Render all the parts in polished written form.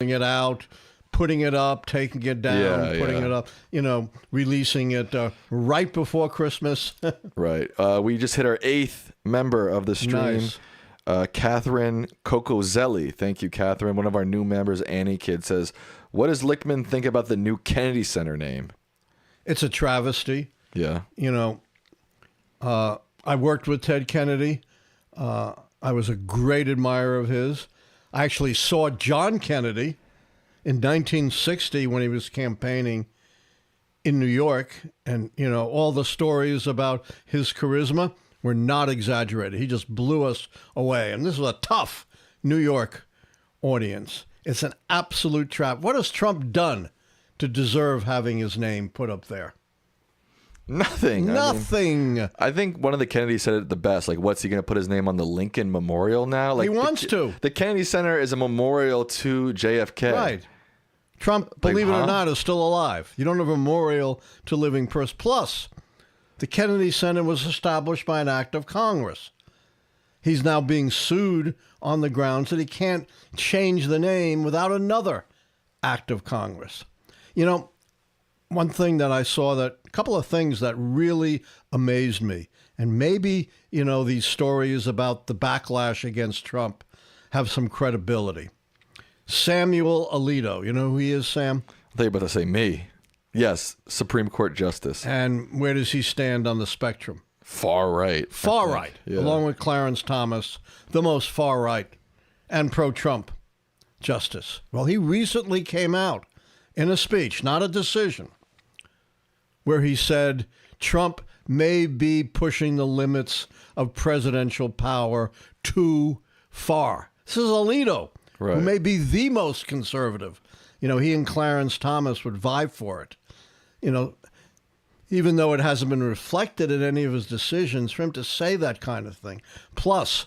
it out, putting it up, taking it down, putting it up, releasing it right before Christmas. Right. We just hit our 8th member of the stream. Nice. Catherine Cocozelli. Thank you, Catherine. One of our new members, Annie Kid, says, what does Lichtman think about the new Kennedy Center name? It's a travesty. Yeah. I worked with Ted Kennedy. I was a great admirer of his. I actually saw John Kennedy in 1960 when he was campaigning in New York. And, all the stories about his charisma were not exaggerated. He just blew us away. And this was a tough New York audience. It's an absolute trap. What has Trump done to deserve having his name put up there? Nothing. Nothing. I think one of the Kennedys said it the best. Like, what's he going to put his name on the Lincoln Memorial now? Like, he wants to. The Kennedy Center is a memorial to JFK. Right. Trump, believe it or not, is still alive. You don't have a memorial to living person. Plus, the Kennedy Center was established by an act of Congress. He's now being sued on the grounds that he can't change the name without another act of Congress. One thing that I saw, a couple of things that really amazed me, and maybe, these stories about the backlash against Trump have some credibility. Samuel Alito, you know who he is, Sam? I thought you were about to say me. Yes, Supreme Court Justice. And where does he stand on the spectrum? Far right. Far right, along with Clarence Thomas, the most far right and pro-Trump justice. Well, he recently came out in a speech, not a decision, where he said Trump may be pushing the limits of presidential power too far. This is Alito, who may be the most conservative. He and Clarence Thomas would vie for it. Even though it hasn't been reflected in any of his decisions, for him to say that kind of thing. Plus,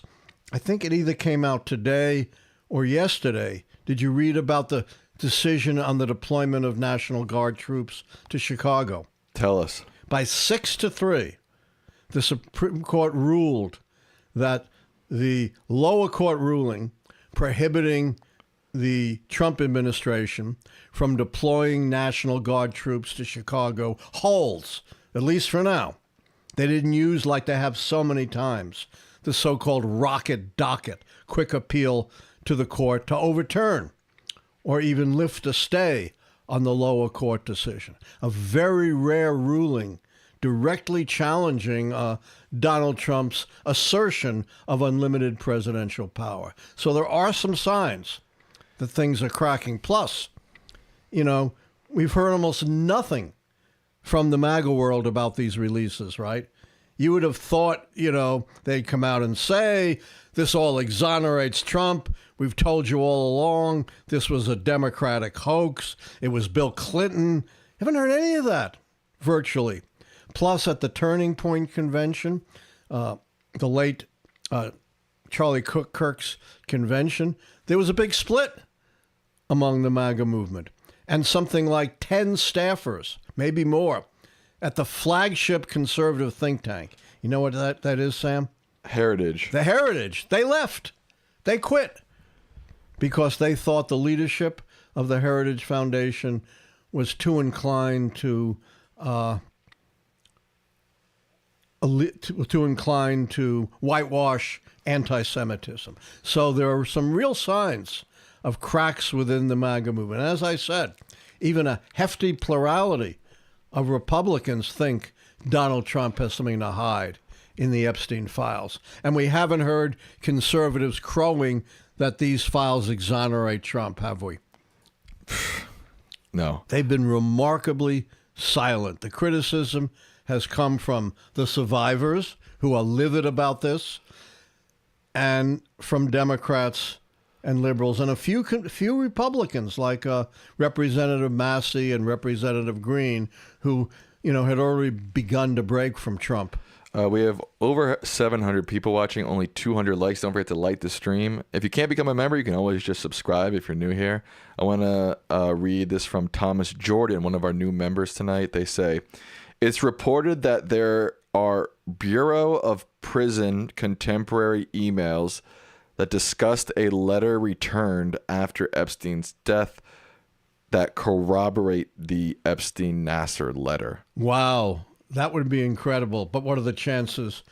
I think it either came out today or yesterday. Did you read about the decision on the deployment of National Guard troops to Chicago? Tell us. By 6-3, the Supreme Court ruled that the lower court ruling prohibiting the Trump administration from deploying National Guard troops to Chicago holds, at least for now. They didn't use, like they have so many times, the so-called rocket docket, quick appeal to the court to overturn or even lift a stay on the lower court decision. A very rare ruling directly challenging Donald Trump's assertion of unlimited presidential power. So there are some signs that things are cracking. Plus, we've heard almost nothing from the MAGA world about these releases, right? You would have thought, they'd come out and say, this all exonerates Trump. We've told you all along this was a Democratic hoax. It was Bill Clinton. Haven't heard any of that, virtually. Plus, at the Turning Point Convention, the late Charlie Kirk's convention, there was a big split among the MAGA movement. And something like 10 staffers, maybe more, at the flagship conservative think tank. You know what that is, Sam? Heritage. The Heritage. They left. They quit because they thought the leadership of the Heritage Foundation was too inclined to whitewash anti-Semitism. So there are some real signs of cracks within the MAGA movement. As I said, even a hefty plurality of Republicans think Donald Trump has something to hide in the Epstein files. And we haven't heard conservatives crowing that these files exonerate Trump, have we? No. They've been remarkably silent. The criticism has come from the survivors who are livid about this and from Democrats and liberals and a few Republicans like Representative Massey and Representative Green who, had already begun to break from Trump. We have over 700 people watching, only 200 likes. Don't forget to like the stream. If you can't become a member, you can always just subscribe if you're new here. I want to read this from Thomas Jordan, one of our new members tonight. They say, it's reported that there are Bureau of Prison contemporary emails that discussed a letter returned after Epstein's death that corroborate the Epstein-Nasser letter. Wow, that would be incredible. But what are the chances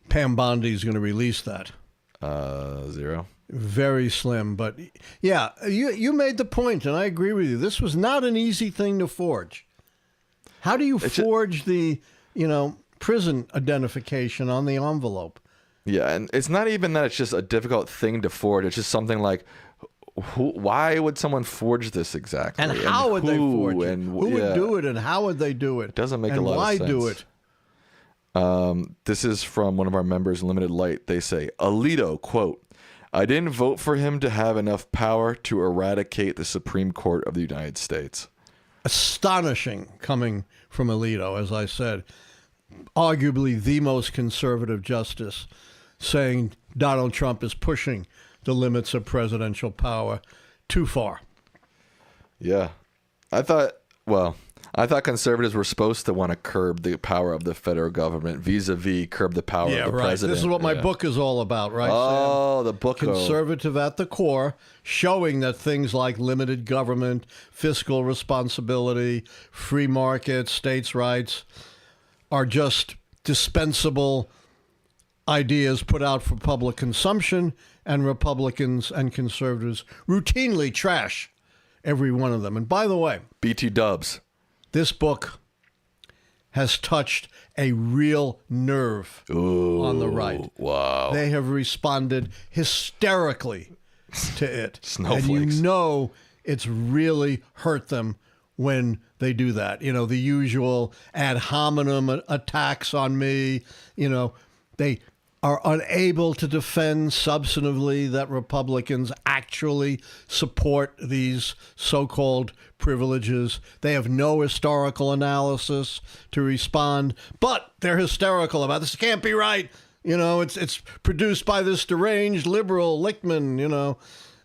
Pam Bondi's going to release that? 0. Very slim. But yeah, you made the point, and I agree with you. This was not an easy thing to forge. How do you forge the, prison identification on the envelope? Yeah, and it's not even that it's just a difficult thing to forge. It's just something like, why would someone forge this exactly? And how would they forge it? And who would do it, and how would they do it? It doesn't make a lot of sense. And why do it? This is from one of our members, Limited Light. They say, Alito, quote, I didn't vote for him to have enough power to eradicate the Supreme Court of the United States. Astonishing coming from Alito, as I said. Arguably the most conservative justice, saying Donald Trump is pushing the limits of presidential power too far. Yeah. I thought conservatives were supposed to want to curb the power of the federal government vis-a-vis curb the power of the president. This is what my book is all about, right, Oh, Sam? the book. Conservative at the core, showing that things like limited government, fiscal responsibility, free market, states' rights are just dispensable ideas put out for public consumption, and Republicans and conservatives routinely trash every one of them. And by the way, BT Dubs. This book has touched a real nerve on the right. Wow. They have responded hysterically to it. Snowflakes. And it's really hurt them when they do that. The usual ad hominem attacks on me. They are unable to defend substantively that Republicans actually support these so-called privileges. They have no historical analysis to respond, but they're hysterical about this. It can't be right. It's produced by this deranged liberal Lichtman,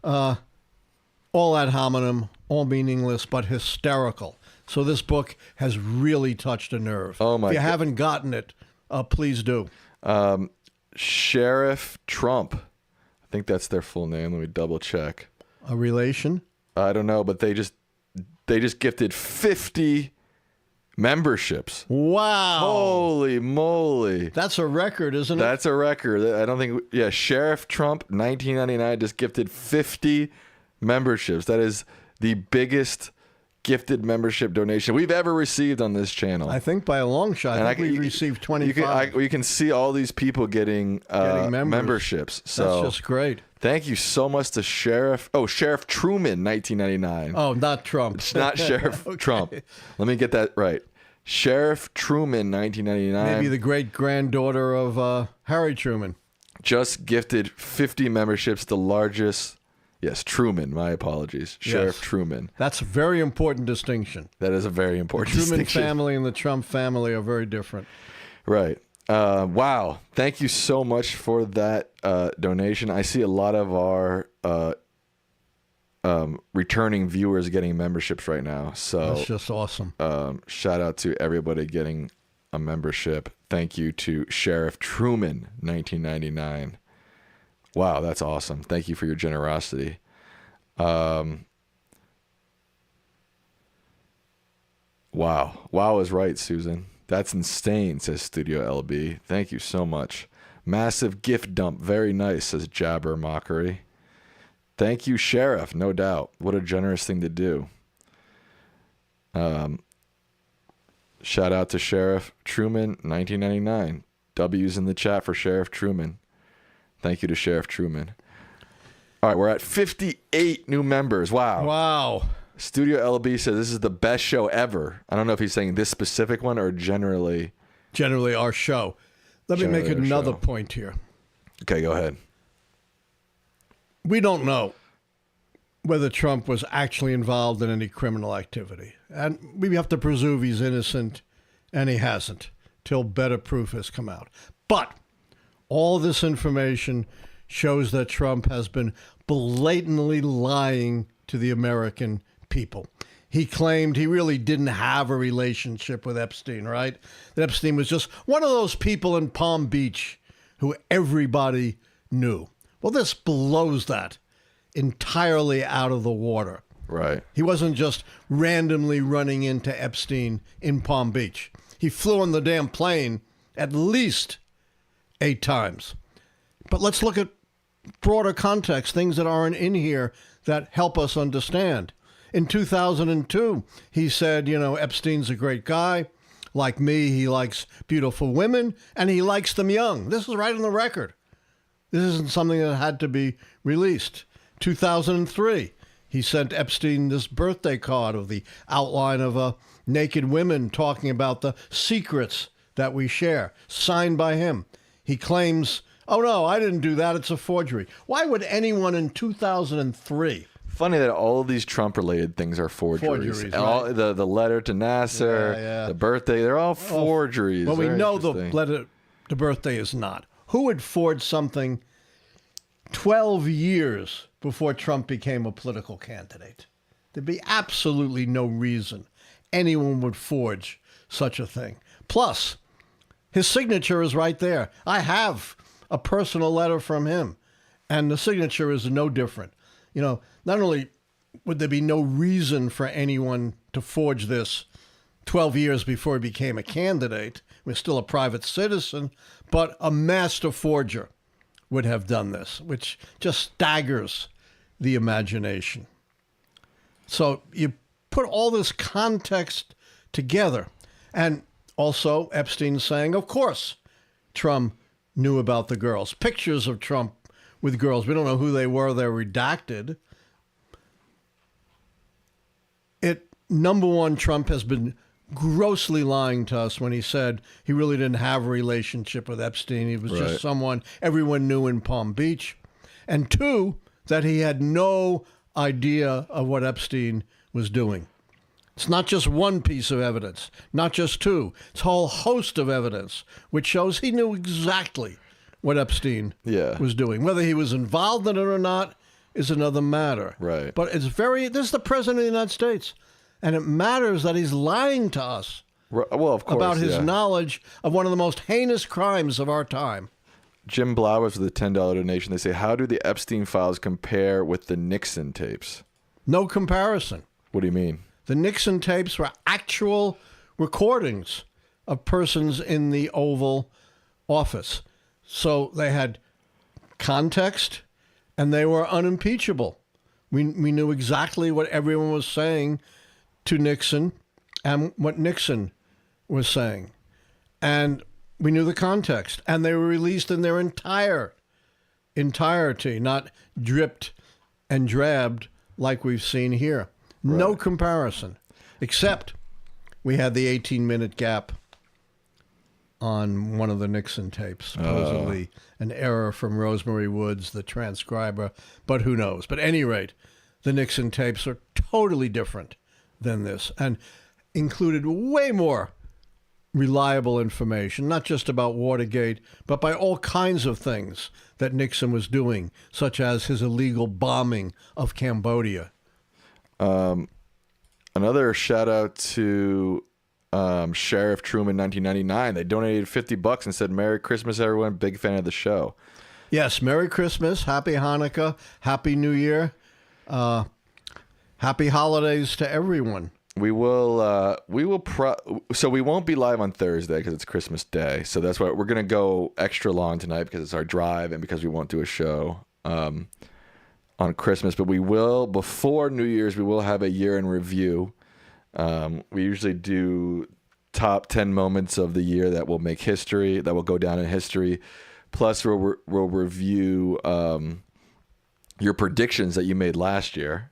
all ad hominem, all meaningless, but hysterical. So this book has really touched a nerve. Oh my! If you haven't gotten it, please do. Sheriff Trump. I think that's their full name. Let me double check. A relation? I don't know, but they just gifted 50 memberships. Wow. Holy moly. That's a record, isn't it? That's a record. I don't think Sheriff Trump 1999 just gifted 50 memberships. That is the biggest gifted membership donation we've ever received on this channel. I think by a long shot. I think we received 25. You can see all these people getting memberships. So that's just great. Thank you so much to Sheriff Truman 1999. Oh, not Trump. It's not Sheriff Trump. Let me get that right. Sheriff Truman 1999. Maybe the great-granddaughter of Harry Truman. Just gifted 50 memberships, the largest. Yes, Truman. My apologies. Sheriff Truman. That's a very important distinction. That is a very important distinction. The distinction. Truman family and the Trump family are very different. Right. Wow. Thank you so much for that donation. I see a lot of our returning viewers getting memberships right now. So that's just awesome. Shout out to everybody getting a membership. Thank you to Sheriff Truman, 1999. Wow, that's awesome. Thank you for your generosity. Wow. Wow is right, Susan. That's insane, says Studio LB. Thank you so much. Massive gift dump. Very nice, says Jabber Mockery. Thank you, Sheriff. No doubt. What a generous thing to do. Shout out to Sheriff Truman, 1999. W's in the chat for Sheriff Truman. Thank you to Sheriff Truman. All right, we're at 58 new members. Wow. Wow. Studio LB says this is the best show ever. I don't know if he's saying this specific one or generally. Generally our show. Let me make another point here. Okay, go ahead. We don't know whether Trump was actually involved in any criminal activity. And we have to presume he's innocent, and he hasn't, till better proof has come out. But all this information shows that Trump has been blatantly lying to the American people. He claimed he really didn't have a relationship with Epstein, right? That Epstein was just one of those people in Palm Beach who everybody knew. Well, this blows that entirely out of the water. Right. He wasn't just randomly running into Epstein in Palm Beach. He flew on the damn plane at least 8 times. But let's look at broader context, things that aren't in here that help us understand. In 2002, he said, Epstein's a great guy. Like me, he likes beautiful women, and he likes them young. This is right on the record. This isn't something that had to be released. 2003, he sent Epstein this birthday card of the outline of naked women talking about the secrets that we share, signed by him. He claims, oh, no, I didn't do that. It's a forgery. Why would anyone in 2003... Funny that all of these Trump-related things are forgeries. Forgeries, All, right. the letter to Nasser, the birthday, they're all forgeries. Well, we Very know the interesting. letter, the birthday is not. Who would forge something 12 years before Trump became a political candidate? There'd be absolutely no reason anyone would forge such a thing. Plus, his signature is right there. I have a personal letter from him, and the signature is no different. Not only would there be no reason for anyone to forge this 12 years before he became a candidate, he was still a private citizen, but a master forger would have done this, which just staggers the imagination. So you put all this context together, and also Epstein saying, of course, Trump knew about the girls. Pictures of Trump with girls. We don't know who they were. They're redacted. Number one, Trump has been grossly lying to us when he said he really didn't have a relationship with Epstein. He was just someone everyone knew in Palm Beach. And 2, that he had no idea of what Epstein was doing. It's not just one piece of evidence, not just 2. It's a whole host of evidence, which shows he knew exactly what Epstein was doing. Whether he was involved in it or not is another matter. Right. But this is the President of the United States. And it matters that he's lying to us Well, of course, about his knowledge of one of the most heinous crimes of our time. Jim Blowers with a $10 donation. They say, how do the Epstein files compare with the Nixon tapes? No comparison. What do you mean? The Nixon tapes were actual recordings of persons in the Oval Office. So they had context and they were unimpeachable. We knew exactly what everyone was saying to Nixon and what Nixon was saying. And we knew the context. And they were released in their entirety, not dripped and drabbed like we've seen here. Right. No comparison, except we had the 18-minute gap on one of the Nixon tapes, supposedly an error from Rosemary Woods, the transcriber, but who knows? But at any rate, the Nixon tapes are totally different than this and included way more reliable information, not just about Watergate, but by all kinds of things that Nixon was doing, such as his illegal bombing of Cambodia. Another shout out to Sheriff Truman 1999. They donated $50 and said, "Merry Christmas, everyone. Big fan of the show." Yes, Merry Christmas, Happy Hanukkah, Happy New Year, Happy Holidays to everyone. We will. So we won't be live on Thursday because it's Christmas Day. So that's why we're gonna go extra long tonight because it's our drive and because we won't do a show on Christmas. But we will, before New Year's, we will have a year in review. We usually do top 10 moments of the year that will make history, that will go down in history. Plus, we'll review your predictions that you made last year.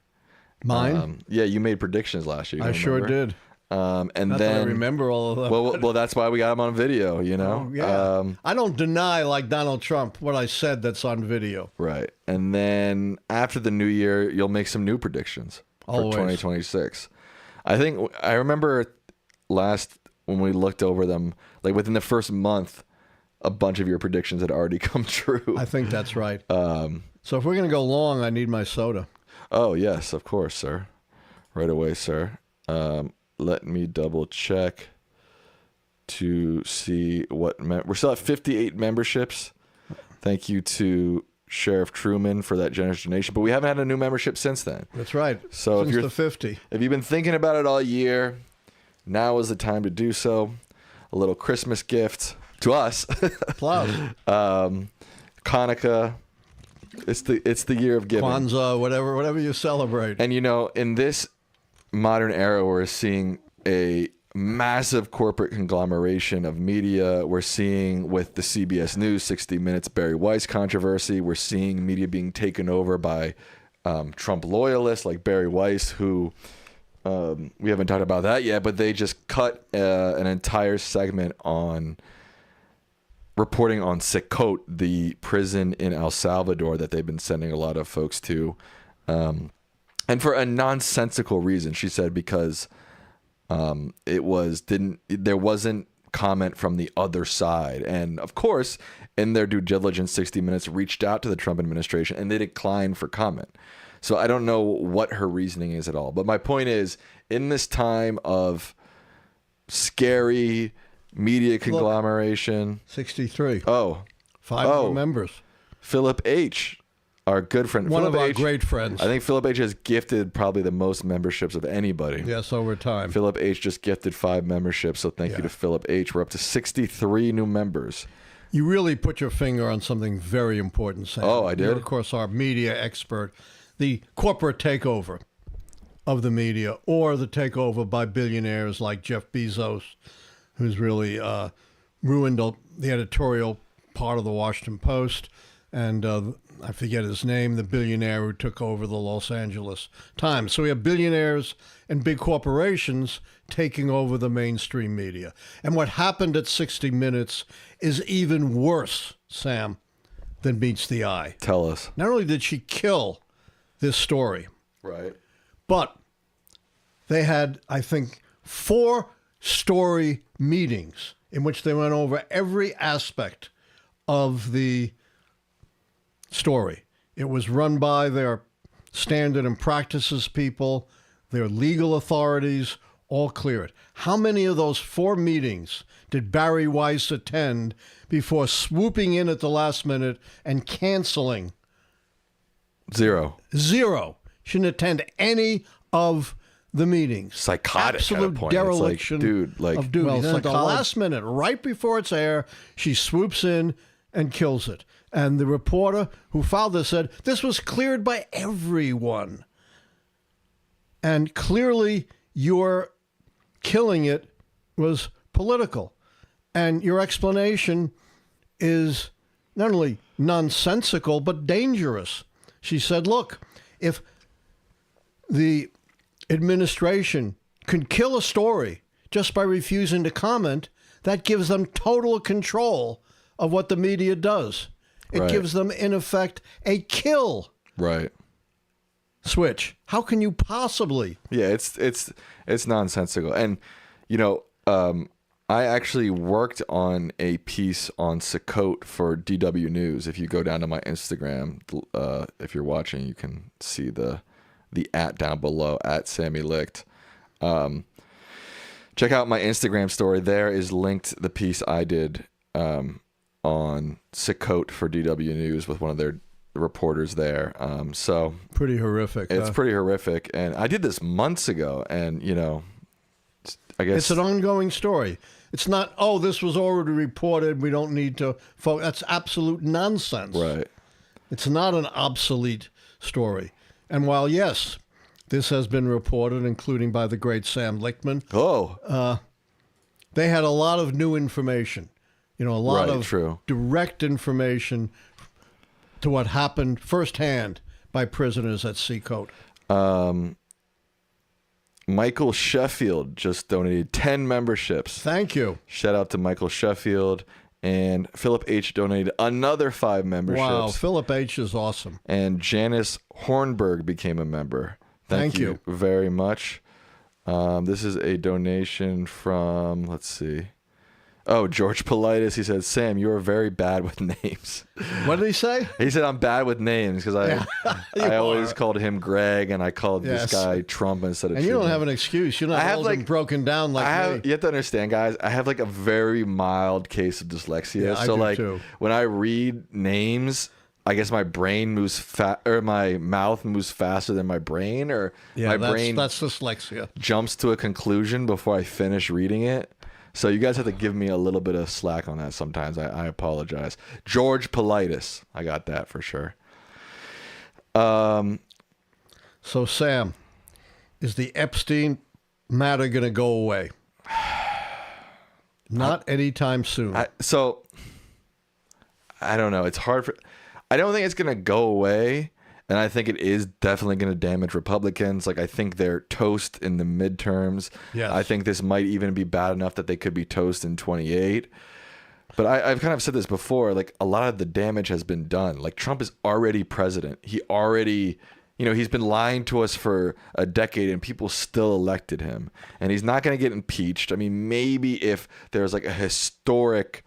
Mine? Yeah, you made predictions last year. I sure did. And Not then that I remember all of them. Well, that's why we got them on video. You know. Oh, yeah. I don't deny, like Donald Trump, what I said that's on video. Right. And then after the new year, you'll make some new predictions for 2026. I remember when we looked over them, like within the first month, a bunch of your predictions had already come true. I think that's right. So if we're going to go long, I need my soda. Oh, yes, of course, sir. Right away, sir. Let me double check to see what... we're still at 58 memberships. Thank you to Sheriff Truman for that generous donation, but we haven't had a new membership since then. That's right. So Since the 50. if you've been thinking about it all year, now is the time to do so. A little Christmas gift to us. Plus. Hanukkah. It's the year of giving. Kwanzaa, whatever you celebrate. And in this modern era, we're seeing a massive corporate conglomeration of media. We're seeing with the CBS News 60 Minutes Barry Weiss controversy, we're seeing media being taken over by Trump loyalists like Barry Weiss, who we haven't talked about that yet, but they just cut an entire segment on reporting on Sikot, the prison in El Salvador that they've been sending a lot of folks to, and for a nonsensical reason. She said because there wasn't comment from the other side. And of course, in their due diligence, 60 Minutes reached out to the Trump administration and they declined for comment. So I don't know what her reasoning is at all. But my point is, in this time of scary media conglomeration. 63. Oh. 5 more members. Philip H., our good friend. One Philip of our H., great friends. I think Philip H. has gifted probably the most memberships of anybody. Yes, over time. Philip H. just gifted 5 memberships, so thank you to Philip H. We're up to 63 new members. You really put your finger on something very important, Sam. Oh, I did? You're, of course, our media expert. The corporate takeover of the media, or the takeover by billionaires like Jeff Bezos, who's really ruined the editorial part of the Washington Post, and I forget his name, the billionaire who took over the Los Angeles Times. So we have billionaires and big corporations taking over the mainstream media. And what happened at 60 Minutes is even worse, Sam, than meets the eye. Tell us. Not only did she kill this story, Right. but they had, I think, 4 story meetings in which they went over every aspect of the story. It was run by their standard and practices people, their legal authorities, all cleared. How many of those 4 meetings did Barry Weiss attend before swooping in at the last minute and canceling? 0. 0. She didn't attend any of the meetings. Psychotic. Absolute at a point. dereliction it's like, dude, like, of duty. well, Then at the psychology- last minute, right before it's air, she swoops in and kills it. And the reporter who filed this said, this was cleared by everyone. And clearly your killing it was political. And your explanation is not only nonsensical, but dangerous. She said, look, if the administration can kill a story just by refusing to comment, that gives them total control of what the media does. It Right. gives them, in effect, a kill right. switch. How can you possibly? Yeah, it's nonsensical. And I actually worked on a piece on Sikot for DW News. If you go down to my Instagram, if you're watching, you can see the @ down below, @SammyLicht. Check out my Instagram story. There is linked the piece I did on Sikot for DW News with one of their reporters there. So Pretty horrific. it's pretty horrific. And I did this months ago, and I guess It's an ongoing story. It's not, oh, this was already reported, we don't need to focus. That's absolute nonsense. right. It's not an obsolete story. And while, yes, this has been reported, including by the great Sam Lichtman, Oh, they had a lot of new information. A lot Right, of true. direct information to what happened firsthand by prisoners at Seacoast. Michael Sheffield just donated 10 memberships. Thank you. Shout out to Michael Sheffield. And Philip H. donated another 5 memberships. Wow, Philip H. is awesome. And Janice Hornberg became a member. Thank you very much. This is a donation from, let's see. Oh, George Politis. He said, Sam, you are very bad with names. What did he say? He said, I'm bad with names because I always are. called him Greg and I called Yes. this guy Trump instead of And you don't Truman. have an excuse. You're I not have, old and like- broken down like me. You have to understand, guys, I have like a very mild case of dyslexia. Yeah, I so do like too. when I read names, I guess my brain moves or my mouth moves faster than my brain, or my brain that's dyslexia. jumps to a conclusion before I finish reading it. So you guys have to give me a little bit of slack on that sometimes. I apologize. George Politis. I got that for sure. So, Sam, is the Epstein matter going to go away? Not anytime soon. I don't know. It's hard I don't think it's going to go away. And I think it is definitely going to damage Republicans. Like, I think they're toast in the midterms. Yes. I think this might even be bad enough that they could be toast in 28. But I've kind of said this before. Like, a lot of the damage has been done. Like, Trump is already president. He already, he's been lying to us for a decade and people still elected him. And he's not going to get impeached. I mean, maybe if there's like a historic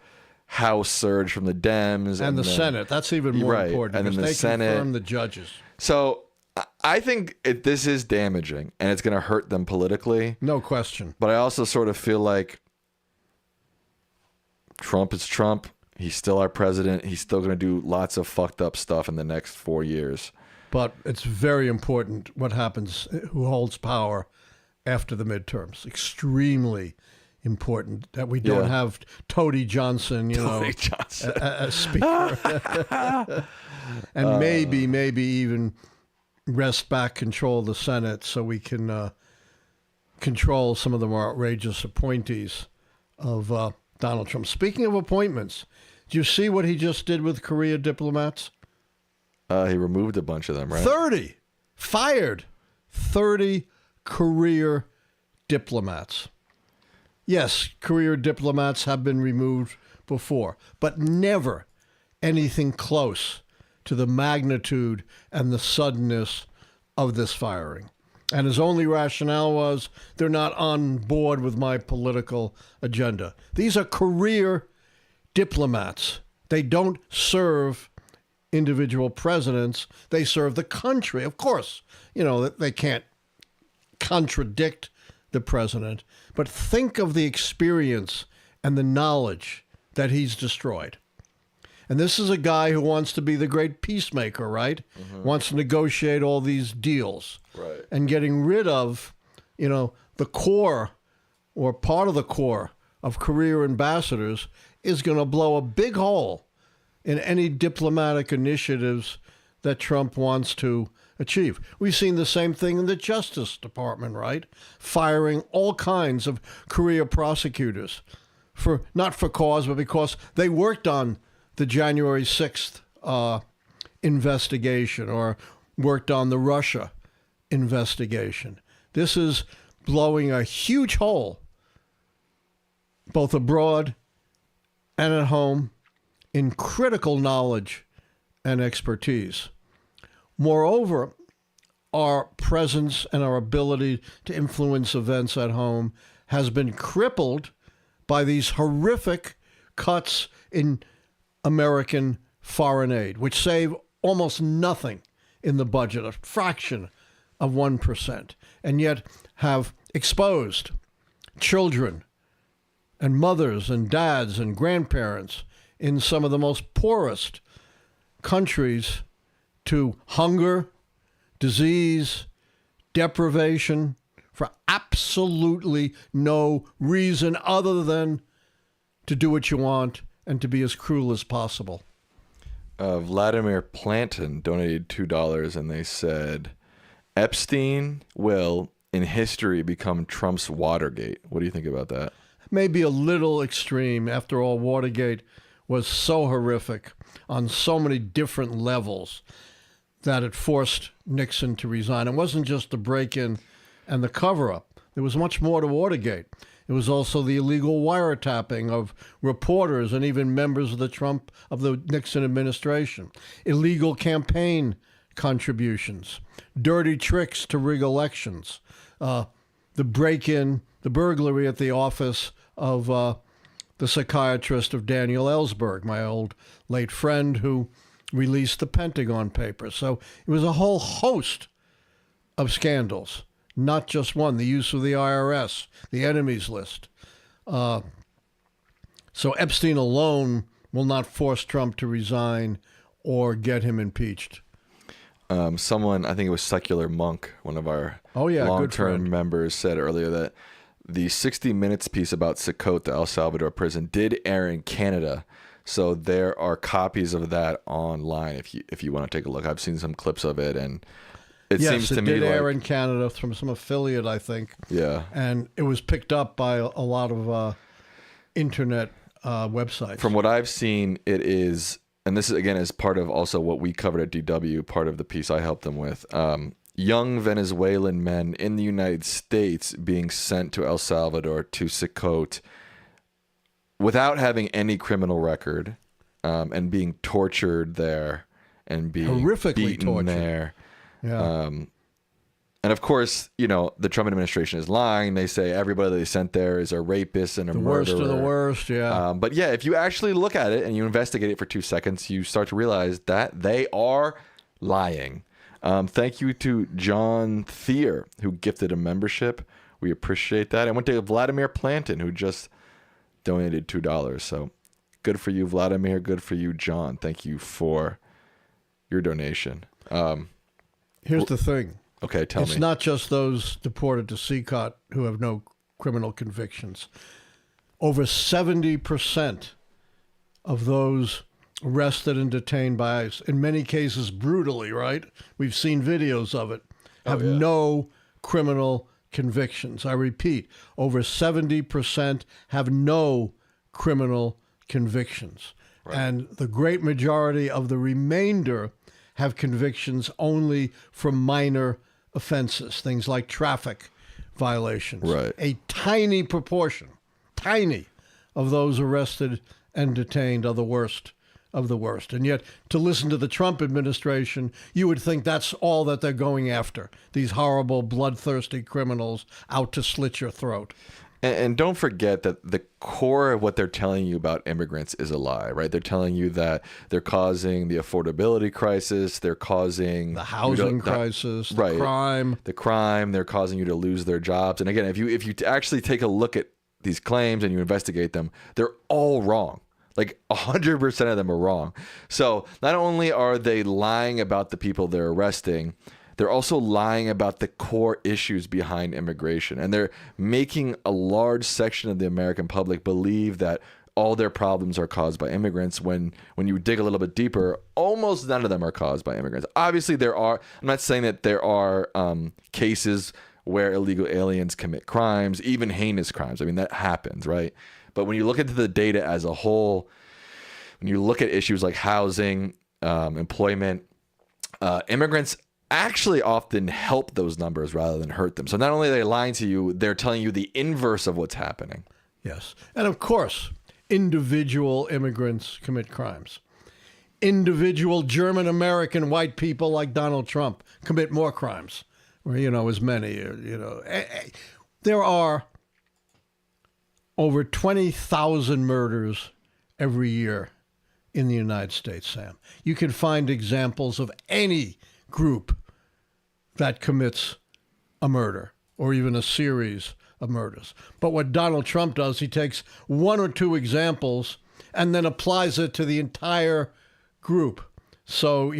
House surge from the Dems and the Senate. That's even more important. And then the Senate. Confirm the judges. So I think this is damaging and it's going to hurt them politically. No question. But I also sort of feel like Trump is Trump. He's still our president. He's still going to do lots of fucked up stuff in the next 4 years. But it's very important what happens, who holds power after the midterms. Extremely important that we don't have Tory Johnson, as speaker. And maybe even wrest back control of the Senate so we can control some of the more outrageous appointees of Donald Trump. Speaking of appointments, do you see what he just did with Korea diplomats? He removed a bunch of them, right? 30. Fired 30 career diplomats. Yes, career diplomats have been removed before, but never anything close to the magnitude and the suddenness of this firing. And his only rationale was, they're not on board with my political agenda. These are career diplomats. They don't serve individual presidents. They serve the country. Of course, they can't contradict the president, but think of the experience and the knowledge that he's destroyed. And this is a guy who wants to be the great peacemaker, right? Mm-hmm. Wants to negotiate all these deals. Right. And getting rid of, the core or part of the core of career ambassadors is going to blow a big hole in any diplomatic initiatives that Trump wants to achieve. We've seen the same thing in the Justice Department, right? Firing all kinds of career prosecutors not for cause, but because they worked on the January 6th investigation or worked on the Russia investigation. This is blowing a huge hole, both abroad and at home, in critical knowledge and expertise. Moreover, our presence and our ability to influence events at home has been crippled by these horrific cuts in American foreign aid, which save almost nothing in the budget, a fraction of 1%, and yet have exposed children and mothers and dads and grandparents in some of the most poorest countries to hunger, disease, deprivation, for absolutely no reason other than to do what you want and to be as cruel as possible. Vladimir Planton donated $2, and they said, Epstein will, in history, become Trump's Watergate. What do you think about that? Maybe a little extreme. After all, Watergate was so horrific on so many different levels that it forced Nixon to resign. It wasn't just the break-in and the cover-up. There was much more to Watergate. It was also the illegal wiretapping of reporters and even members of the Nixon administration, illegal campaign contributions, dirty tricks to rig elections, the break-in, the burglary at the office of the psychiatrist of Daniel Ellsberg, my old late friend who released the Pentagon Papers. So it was a whole host of scandals, not just one, the use of the IRS, the enemies list. So Epstein alone will not force Trump to resign or get him impeached. Someone, I think it was Secular Monk, one of our good long-term friend. members, said earlier that the 60 Minutes piece about Sacote, the El Salvador prison, did air in Canada. So there are copies of that online if you want to take a look. I've seen some clips of it, and it seems to me did air like in Canada from some affiliate, I think. Yeah. And it was picked up by a lot of internet websites. From what I've seen, it is, and this is again is part of also what we covered at DW, part of the piece I helped them with. Young Venezuelan men in the United States being sent to El Salvador to Sacote without having any criminal record, and being tortured there and being horrifically beaten tortured there. Yeah. And of course, the Trump administration is lying. They say everybody they sent there is a rapist and a murderer. Worst of the worst, yeah. But yeah, if you actually look at it and you investigate it for 2 seconds, you start to realize that they are lying. Thank you to John Thier, who gifted a membership. We appreciate that. I went to Vladimir Plantin, who just donated $2. So good for you, Vladimir. Good for you, John. Thank you for your donation. Here's the thing. Okay, tell me. It's not just those deported to Sacote who have no criminal convictions. Over 70% of those arrested and detained by ICE, in many cases brutally, right? We've seen videos of it, have no criminal convictions. I repeat, over 70% have no criminal convictions. Right. And the great majority of the remainder have convictions only for minor offenses, things like traffic violations. Right. A tiny proportion, of those arrested and detained are the worst of the worst. And yet, to listen to the Trump administration, you would think that's all that they're going after, these horrible, bloodthirsty criminals out to slit your throat. And don't forget that the core of what they're telling you about immigrants is a lie, right? They're telling you that they're causing the affordability crisis, they're causing the housing crisis, right, the crime. They're causing you to lose their jobs. And again, if you actually take a look at these claims and you investigate them, they're all wrong. Like 100% of them are wrong. So not only are they lying about the people they're arresting, they're also lying about the core issues behind immigration. And they're making a large section of the American public believe that all their problems are caused by immigrants when you dig a little bit deeper, almost none of them are caused by immigrants. Obviously, I'm not saying that there are cases where illegal aliens commit crimes, even heinous crimes. I mean, that happens, right? But when you look into the data as a whole, when you look at issues like housing, employment, immigrants actually often help those numbers rather than hurt them. So not only are they lying to you, they're telling you the inverse of what's happening. Yes. And of course, individual immigrants commit crimes. Individual German-American white people like Donald Trump commit more crimes, or, as many, There are over 20,000 murders every year in the United States, Sam. You can find examples of any group that commits a murder or even a series of murders. But what Donald Trump does, he takes one or two examples and then applies it to the entire group. So,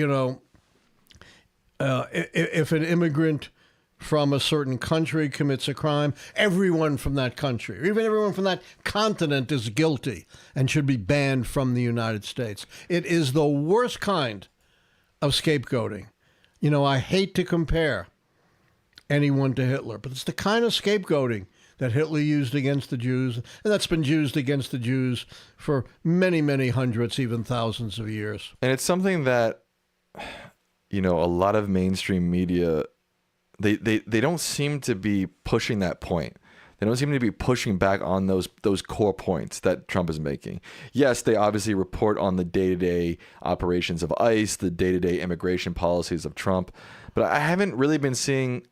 if an immigrant from a certain country commits a crime, everyone from that country, or even everyone from that continent, is guilty and should be banned from the United States. It is the worst kind of scapegoating. I hate to compare anyone to Hitler, but it's the kind of scapegoating that Hitler used against the Jews, and that's been used against the Jews for many, many hundreds, even thousands of years. And it's something that, a lot of mainstream media, they don't seem to be pushing that point. They don't seem to be pushing back on those core points that Trump is making. Yes, they obviously report on the day-to-day operations of ICE, the day-to-day immigration policies of Trump, but I haven't really been seeing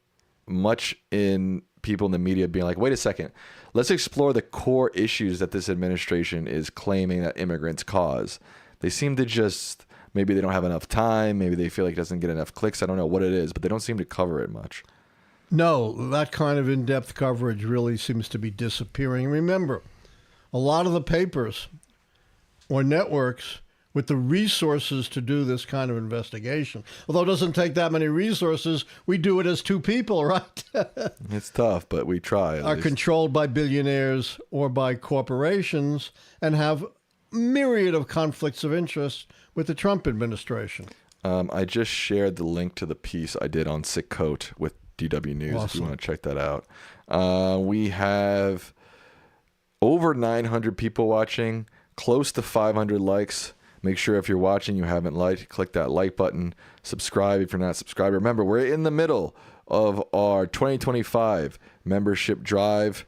much in people in the media being like, wait a second, let's explore the core issues that this administration is claiming that immigrants cause. They seem to just, maybe they don't have enough time, maybe they feel like it doesn't get enough clicks, I don't know what it is, but they don't seem to cover it much. No, that kind of in-depth coverage really seems to be disappearing. Remember, a lot of the papers or networks with the resources to do this kind of investigation. Although it doesn't take that many resources, we do it as two people, right? It's tough, but we try. Are controlled by billionaires or by corporations and have myriad of conflicts of interest with the Trump administration. I just shared the link to the piece I did on Sick Coat with DW News. Awesome. If you want to check that out. We have over 900 people watching, close to 500 likes. Make sure if you're watching, you haven't liked, click that like button. Subscribe if you're not subscribed. Remember, we're in the middle of our 2025 membership drive.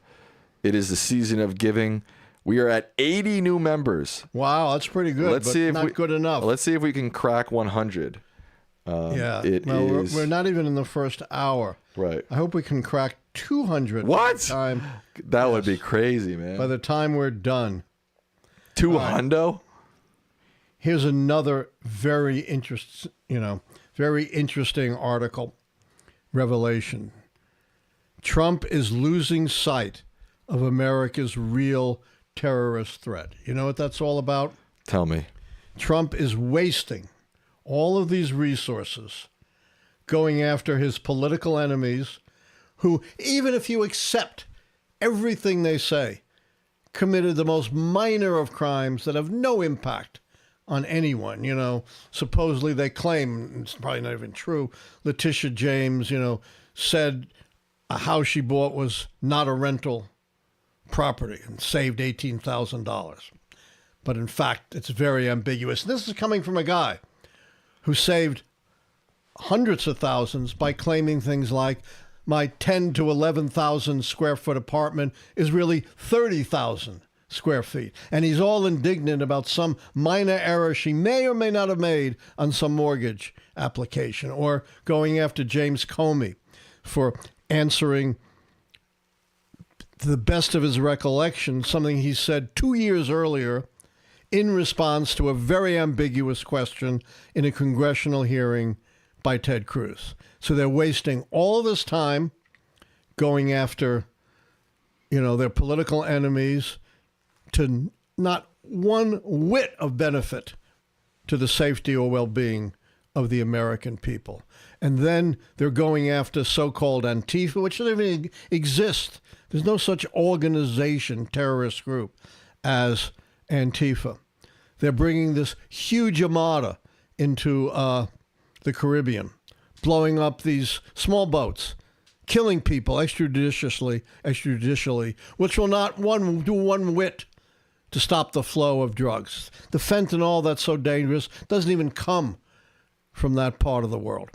It is the season of giving. We are at 80 new members. Wow, that's pretty good. Not good enough. Let's see if we can crack 100. We're not even in the first hour. Right. I hope we can crack 200. What? That would be crazy, man. By the time we're done. 200? Here's another very interesting article. Revelation. Trump is losing sight of America's real terrorist threat. You know what that's all about? Tell me. Trump is wasting all of these resources going after his political enemies who, even if you accept everything they say, committed the most minor of crimes that have no impact on anyone. You know, supposedly they claim, it's probably not even true, Letitia James, said a house she bought was not a rental property and saved $18,000. But in fact, it's very ambiguous. This is coming from a guy who saved hundreds of thousands by claiming things like my 10 to 11,000 square foot apartment is really 30,000 square feet. And he's all indignant about some minor error she may or may not have made on some mortgage application, or going after James Comey for answering, to the best of his recollection, something he said 2 years earlier in response to a very ambiguous question in a congressional hearing by Ted Cruz. So they're wasting all this time going after, their political enemies to not one whit of benefit to the safety or well-being of the American people. And then they're going after so-called Antifa, which doesn't even exist. There's no such organization, terrorist group, as Antifa. They're bringing this huge armada into the Caribbean, blowing up these small boats, killing people extrajudicially, which will not do one whit to stop the flow of drugs. The fentanyl that's so dangerous doesn't even come from that part of the world.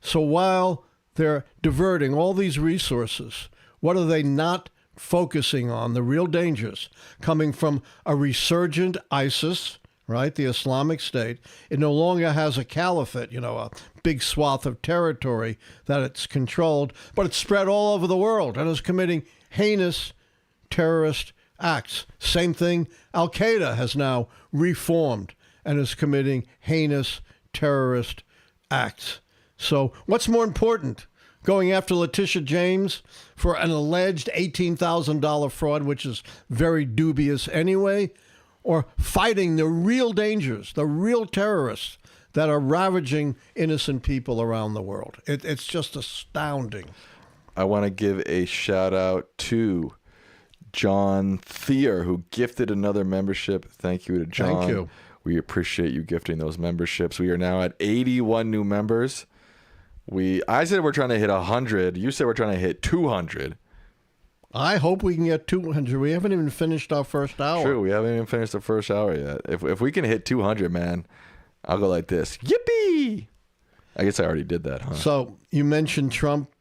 So while they're diverting all these resources, what are they not focusing on? The real dangers coming from a resurgent ISIS, right? The Islamic State. It no longer has a caliphate, a big swath of territory that it's controlled, but it's spread all over the world and is committing heinous terrorist acts. Same thing, Al-Qaeda has now reformed and is committing heinous terrorist acts. So what's more important? Going after Letitia James for an alleged $18,000 fraud, which is very dubious anyway, or fighting the real dangers, the real terrorists that are ravaging innocent people around the world? It's just astounding. I want to give a shout out to John Thier, who gifted another membership. Thank you to John. Thank you. We appreciate you gifting those memberships. We are now at 81 new members. I said we're trying to hit 100. You said we're trying to hit 200. I hope we can get 200. We haven't even finished our first hour. True, we haven't even finished the first hour yet. If we can hit 200, man, I'll go like this. Yippee! I guess I already did that, huh? So you mentioned Trump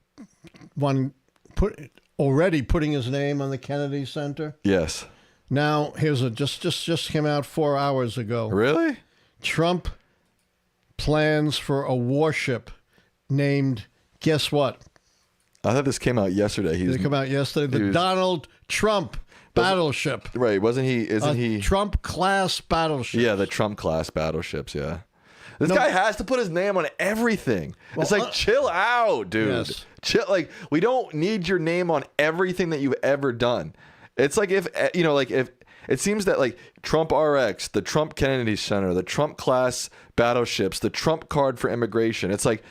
already putting his name on the Kennedy Center. Yes. Now here's just came out 4 hours ago. Really? Trump plans for a warship named, guess what? I thought this came out yesterday. Did it come out yesterday? The Donald Trump battleship. Right. Isn't he? Trump-class battleship. Yeah, the Trump-class battleships, yeah. This guy has to put his name on everything. Well, it's like, chill out, dude. Yes. Chill. Like, we don't need your name on everything that you've ever done. It's like if It seems that like Trump RX, the Trump Kennedy Center, the Trump class battleships, the Trump card for immigration. It's like,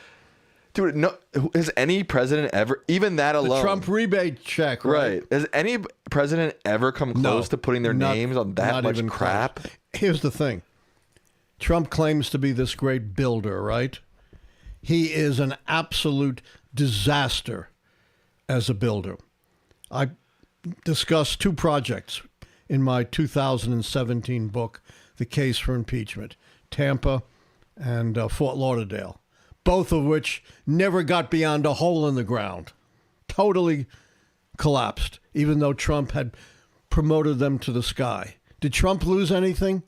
dude, no, has any president ever, even that alone, The Trump rebate check, right? Has any president ever come close to putting their names on that much even crap? close. Here's the thing. Trump claims to be this great builder, right? He is an absolute disaster as a builder. I discussed 2 projects in my 2017 book, The Case for Impeachment, Tampa and Fort Lauderdale, both of which never got beyond a hole in the ground, totally collapsed, even though Trump had promoted them to the sky. Did Trump lose anything?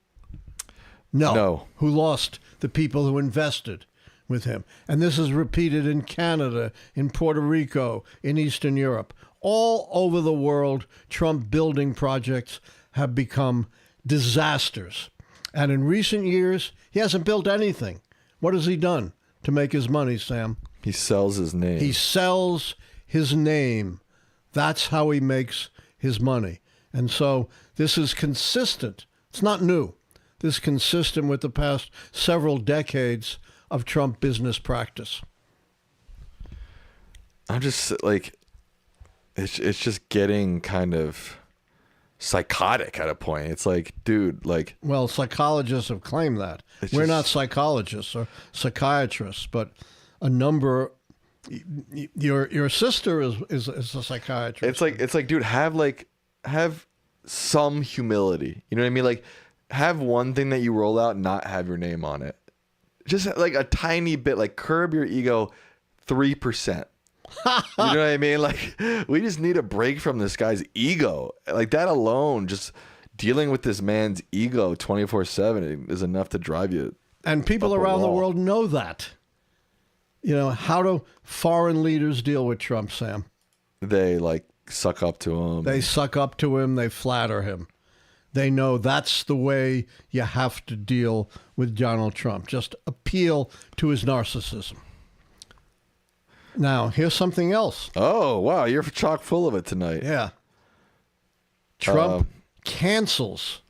No. Who lost? The people who invested with him. And this is repeated in Canada, in Puerto Rico, in Eastern Europe. All over the world, Trump building projects have become disasters. And in recent years, he hasn't built anything. What has he done to make his money, Sam? He sells his name. He sells his name. That's how he makes his money. And so this is consistent. It's not new. This is consistent with the past several decades of Trump business practice. I'm just like, it's just getting kind of psychotic at a point. It's like, dude, like... Well, psychologists have claimed that. We're not psychologists or psychiatrists, but a number... Your sister is a psychiatrist. It's like, dude, have some humility. You know what I mean? Like, have one thing that you roll out and not have your name on it. Just like a tiny bit, like curb your ego 3%. You know what I mean? Like, we just need a break from this guy's ego. Like, that alone, just dealing with this man's ego 24/7 is enough to drive you. And people around the world know that. You know, how do foreign leaders deal with Trump, Sam? They, like, suck up to him. They suck up to him. They flatter him. They know that's the way you have to deal with Donald Trump. Just appeal to his narcissism. Now, here's something else. Oh, wow. You're chock full of it tonight. Yeah. Trump cancels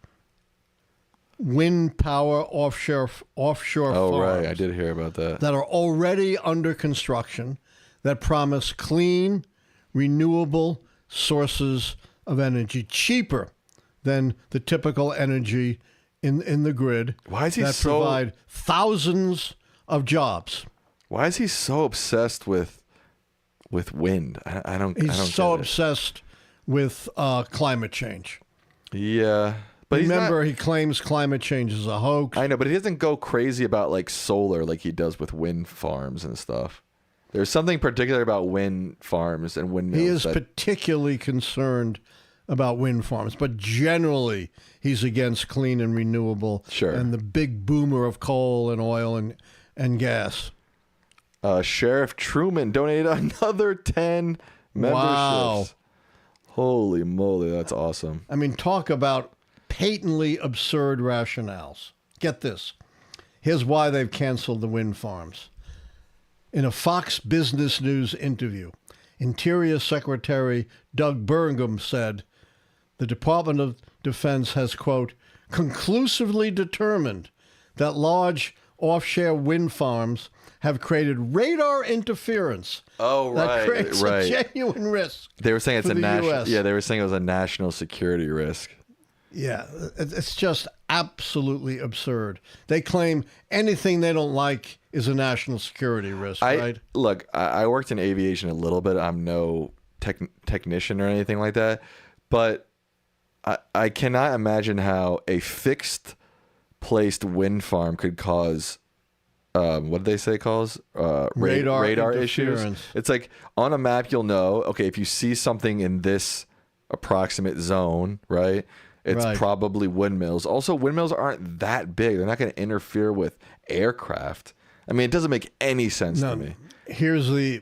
wind power offshore farms. Oh, right. I did hear about that. That are already under construction that promise clean, renewable sources of energy, cheaper than the typical energy in the grid. Why is he that so... provide thousands of jobs. Why is he so obsessed with wind? I don't. He's so obsessed with climate change. Yeah, but remember, he claims climate change is a hoax. I know, but he doesn't go crazy about like solar like he does with wind farms and stuff. There's something particular about wind farms and windmills. He is particularly concerned about wind farms, but generally he's against clean and renewable. Sure. And the big boomer of coal and oil and gas. Sheriff Truman donated another 10 memberships. Wow. Holy moly, that's awesome. I mean, talk about patently absurd rationales. Get this. Here's why they've canceled the wind farms. In a Fox Business News interview, Interior Secretary Doug Burgum said, the Department of Defense has, quote, conclusively determined that large offshore wind farms have created radar interference. Oh, right. That creates a genuine risk. They were saying it's for a the national. US. Yeah, they were saying it was a national security risk. Yeah, it's just absolutely absurd. They claim anything they don't like is a national security risk, right? Look, I worked in aviation a little bit. I'm no technician or anything like that, but I cannot imagine how a fixed placed wind farm could cause what did they say cause radar issues. It's like on a map you'll know, okay, if you see something in this approximate zone, right, it's probably windmills. Also, windmills aren't that big. They're not going to interfere with aircraft. I mean, it doesn't make any sense to me. Here's the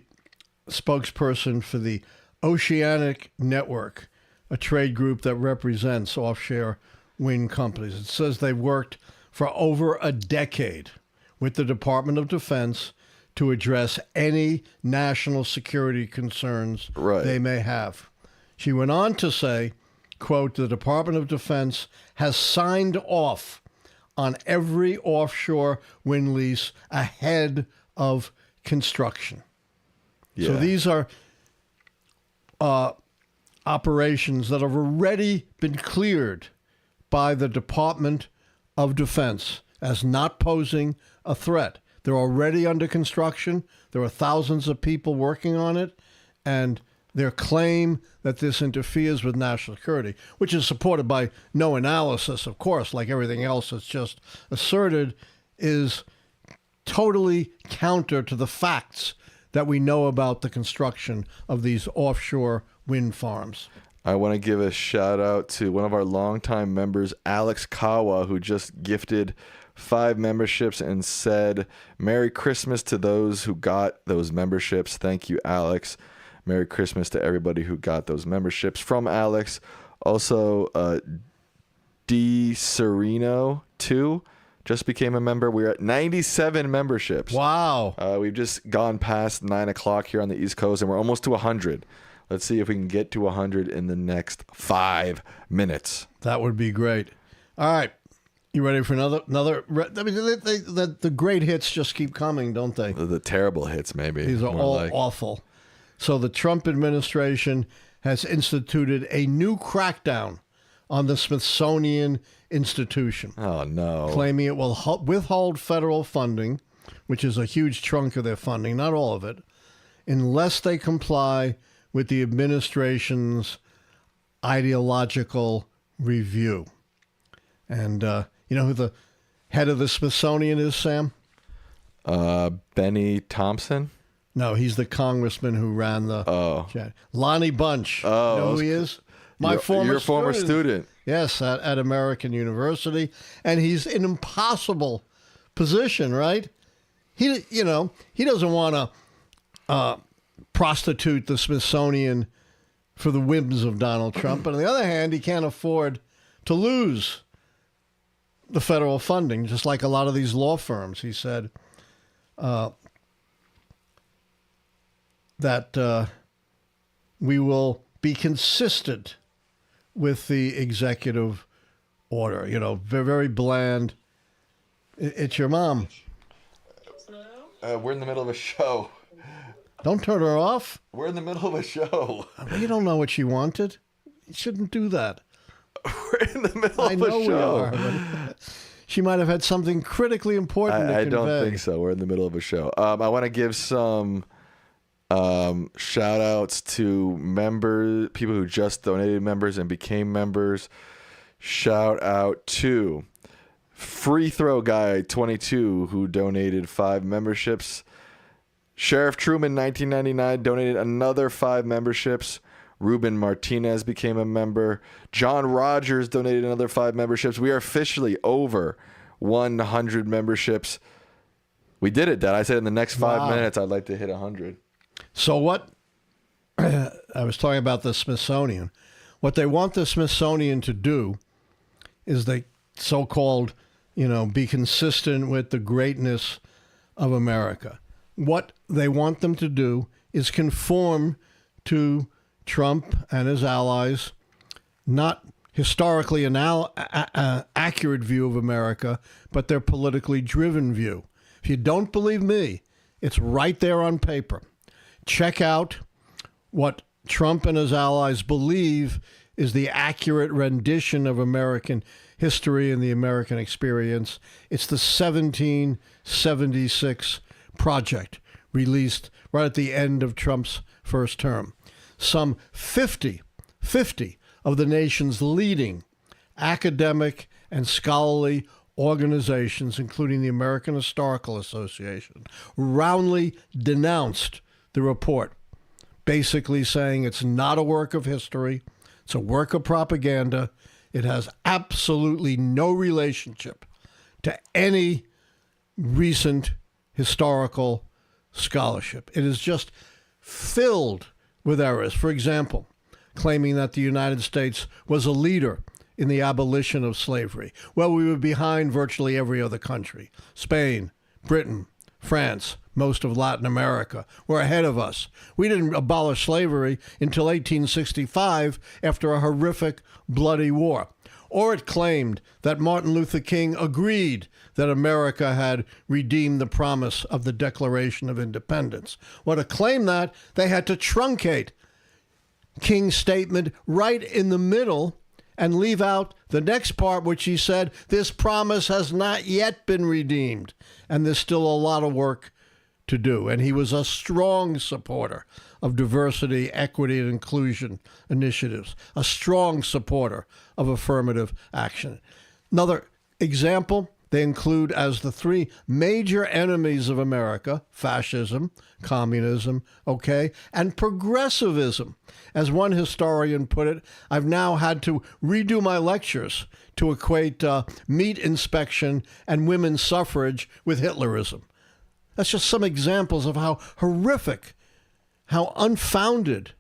spokesperson for the Oceanic Network, a trade group that represents offshore wind companies. It says they've worked for over a decade with the Department of Defense to address any national security concerns they may have. She went on to say quote, the Department of Defense has signed off on every offshore wind lease ahead of construction. Yeah. So these are operations that have already been cleared by the Department of Defense as not posing a threat. They're already under construction. There are thousands of people working on it, and their claim that this interferes with national security, which is supported by no analysis, of course, like everything else that's just asserted, is totally counter to the facts that we know about the construction of these offshore wind farms. I want to give a shout out to one of our longtime members, Alex Kawa, who just gifted 5 memberships and said, "Merry Christmas to those who got those memberships." Thank you, Alex. Merry Christmas to everybody who got those memberships from Alex. Also, D. Sereno 2 just became a member. We're at 97 memberships. Wow. We've just gone past 9 o'clock here on the East Coast, and we're almost to 100. Let's see if we can get to 100 in the next 5 minutes. That would be great. All right. You ready for another? I mean, the great hits just keep coming, don't they? The terrible hits, maybe. These are more all like. awful. So the Trump administration has instituted a new crackdown on the Smithsonian Institution, Oh, no. claiming it will withhold federal funding, which is a huge chunk of their funding, not all of it, unless they comply with the administration's ideological review. And you know who the head of the Smithsonian is, Sam? Benny Thompson? No, he's the congressman who ran the chat. Lonnie Bunch. Oh, You know who he is? My Your former student. Yes, at American University. And he's in an impossible position, right? He doesn't want to prostitute the Smithsonian for the whims of Donald Trump. But on the other hand, he can't afford to lose the federal funding, just like a lot of these law firms. He said that we will be consistent with the executive order. You know, very, very bland. It's your mom. We're in the middle of a show. Don't turn her off. We're in the middle of a show. You don't know what she wanted. You shouldn't do that. We're in the middle I of know a we show. are. But she might have had something critically important to I convey. don't think so. We're in the middle of a show. I want to give some shout outs to members, people who just donated members and became members. Shout out to Free Throw Guy 22, who donated 5 memberships. Sheriff Truman 1999 donated another 5 memberships. Ruben Martinez became a member. John Rogers donated another 5 memberships. We are officially over 100 memberships. We did it, Dad. I said in the next 5 minutes, I'd like to hit 100. So what I was talking about the Smithsonian. What they want the Smithsonian to do is they so-called, be consistent with the greatness of America. What they want them to do is conform to Trump and his allies, not historically accurate view of America, but their politically driven view. If you don't believe me, it's right there on paper. Check out what Trump and his allies believe is the accurate rendition of American history and the American experience. It's the 1776 Project, released right at the end of Trump's first term. Some 50 of the nation's leading academic and scholarly organizations, including the American Historical Association, roundly denounced the report, basically saying it's not a work of history, it's a work of propaganda, it has absolutely no relationship to any recent historical scholarship. It is just filled with errors. For example, claiming that the United States was a leader in the abolition of slavery. Well, we were behind virtually every other country. Spain, Britain, France, most of Latin America, were ahead of us. We didn't abolish slavery until 1865 after a horrific, bloody war. Or it claimed that Martin Luther King agreed that America had redeemed the promise of the Declaration of Independence. Well, to claim that, they had to truncate King's statement right in the middle and leave out the next part, which he said, this promise has not yet been redeemed, and there's still a lot of work to do. And he was a strong supporter of diversity, equity, and inclusion initiatives, a strong supporter of affirmative action. Another example, they include as the three major enemies of America, fascism, communism, and progressivism. As one historian put it, I've now had to redo my lectures to equate meat inspection and women's suffrage with Hitlerism. That's just some examples of how horrific, how unfounded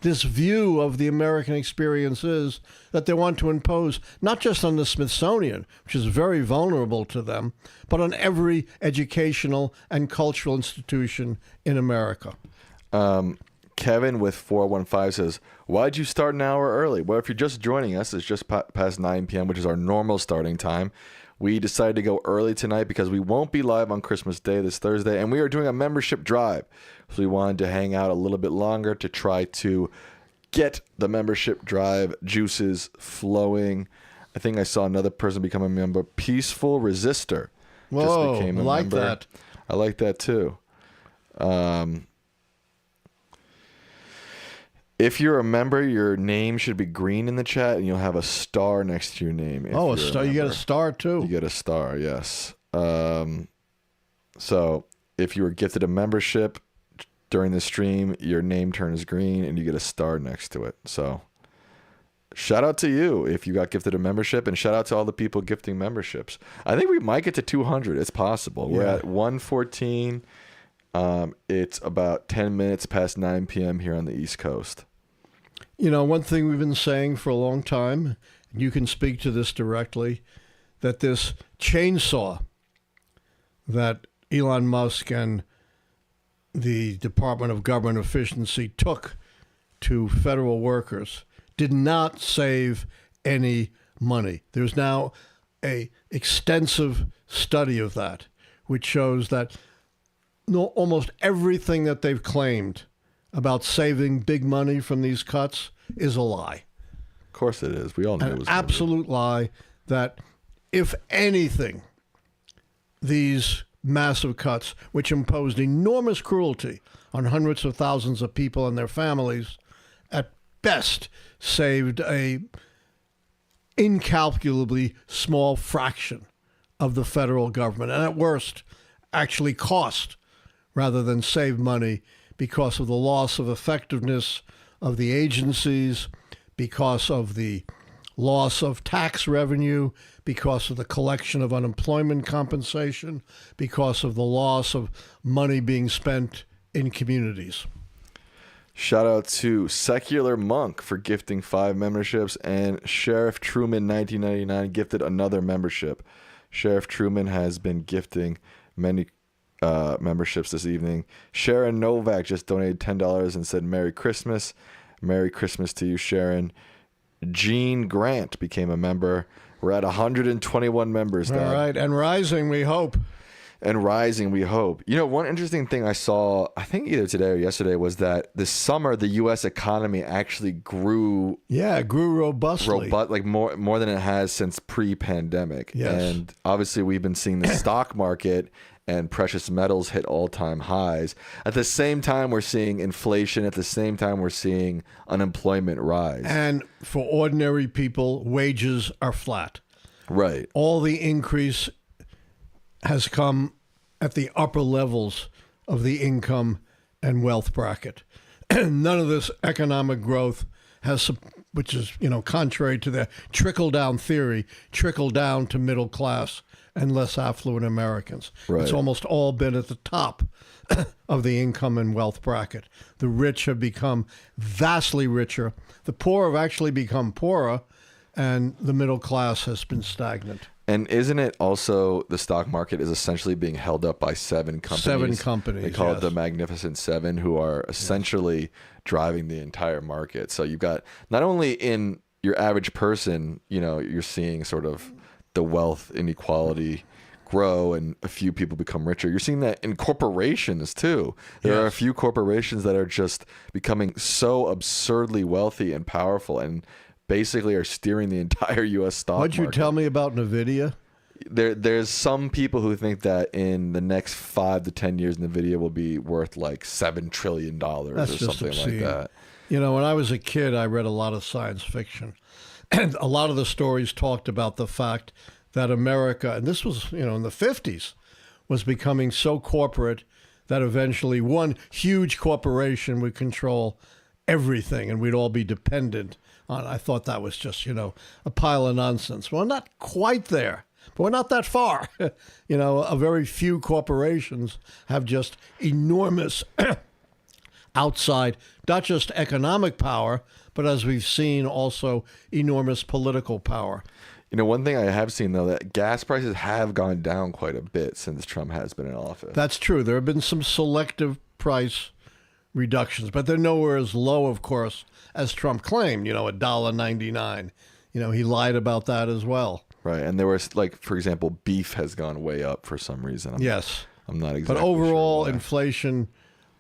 this view of the American experience is that they want to impose, not just on the Smithsonian, which is very vulnerable to them, but on every educational and cultural institution in America. Kevin with 415 says, why'd you start an hour early? Well, if you're just joining us, it's just past 9 p.m., which is our normal starting time. We decided to go early tonight because we won't be live on Christmas Day this Thursday, and we are doing a membership drive. So we wanted to hang out a little bit longer to try to get the membership drive juices flowing. I think I saw another person become a member. Peaceful Resistor Whoa, just became a I like member. that. I like that too. If you're a member, your name should be green in the chat, and you'll have a star next to your name. Oh, a star! You get a star too. You get a star, yes. So if you were gifted a membership during the stream, your name turns green, and you get a star next to it. So shout out to you if you got gifted a membership, and shout out to all the people gifting memberships. I think we might get to 200. It's possible. We're at 114. It's about 10 minutes past 9 p.m. here on the East Coast. You know, one thing we've been saying for a long time, and you can speak to this directly, that this chainsaw that Elon Musk and the Department of Government Efficiency took to federal workers did not save any money. There's now an extensive study of that, which shows that almost everything that they've claimed about saving big money from these cuts is a lie. Of course it is. We all knew it was an absolute lie. That if anything, these massive cuts, which imposed enormous cruelty on hundreds of thousands of people and their families, at best saved a incalculably small fraction of the federal government, and at worst actually cost rather than save money because of the loss of effectiveness of the agencies, because of the loss of tax revenue, because of the collection of unemployment compensation, because of the loss of money being spent in communities. Shout out to Secular Monk for gifting 5 memberships, and Sheriff Truman 1999 gifted another membership. Sheriff Truman has been gifting many memberships this evening. Sharon Novak just donated $10 and said Merry Christmas. Merry Christmas to you, Sharon. Gene Grant became a member. We're at 121 members now. All right, and rising, we hope. And rising, we hope. You know, one interesting thing I saw, I think either today or yesterday, was that this summer the U.S. economy actually grew. Yeah, it grew robustly. Like more than it has since pre-pandemic. Yes. And obviously we've been seeing the stock market and precious metals hit all-time highs. At the same time, we're seeing inflation. At the same time, we're seeing unemployment rise. And for ordinary people, wages are flat. Right. All the increase has come at the upper levels of the income and wealth bracket. None of this economic growth has, which is, contrary to the trickle-down theory, trickled down to middle class and less affluent Americans. Right. It's almost all been at the top of the income and wealth bracket. The rich have become vastly richer. The poor have actually become poorer, and the middle class has been stagnant. And isn't it also the stock market is essentially being held up by 7 companies? 7 companies. They call yes. it the Magnificent Seven, who are essentially driving the entire market. So you've got not only in your average person, you're seeing sort of the wealth inequality grow and a few people become richer. You're seeing that in corporations too. There are a few corporations that are just becoming so absurdly wealthy and powerful and basically are steering the entire U.S. stock market. What'd you tell me about NVIDIA? There's some people who think that in the next 5 to 10 years, NVIDIA will be worth like $7 trillion or something like that. When I was a kid, I read a lot of science fiction. And a lot of the stories talked about the fact that America, and this was, in the 50s, was becoming so corporate that eventually one huge corporation would control everything and we'd all be dependent on. I thought that was just, a pile of nonsense. Well, not quite there, but we're not that far. A very few corporations have just enormous outside, not just economic power, but as we've seen, also enormous political power. One thing I have seen, though, that gas prices have gone down quite a bit since Trump has been in office. That's true. There have been some selective price reductions, but they're nowhere as low, of course, as Trump claimed, $1.99. He lied about that as well. Right. And there was, for example, beef has gone way up for some reason. Yes. I'm not exactly But overall, sure why. inflation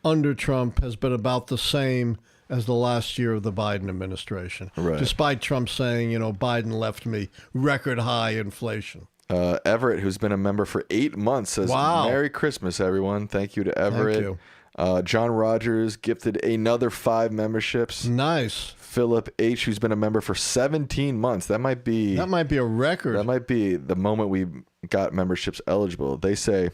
under Trump has been about the same as the last year of the Biden administration. Right. Despite Trump saying, Biden left me record high inflation. Everett, who's been a member for 8 months, says, Wow. Merry Christmas, everyone. Thank you to Everett. Thank you. John Rogers gifted another 5 memberships. Nice. Philip H., who's been a member for 17 months. That might be a record. That might be the moment we got memberships eligible. They say,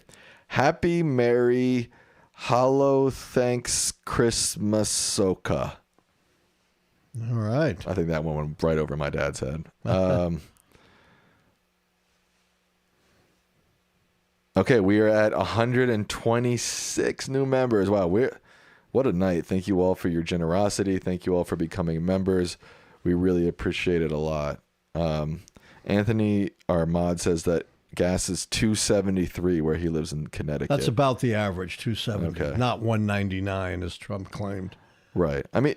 Happy, Merry, Hollow, Thanks, Christmas, Soka. All right. I think that one went right over my dad's head. Okay, we are at 126 new members. Wow, what a night. Thank you all for your generosity. Thank you all for becoming members. We really appreciate it a lot. Anthony, our mod, says that gas is $2.73 where he lives in Connecticut. That's about the average, $2.70, Okay. not $1.99 as Trump claimed. Right. I mean,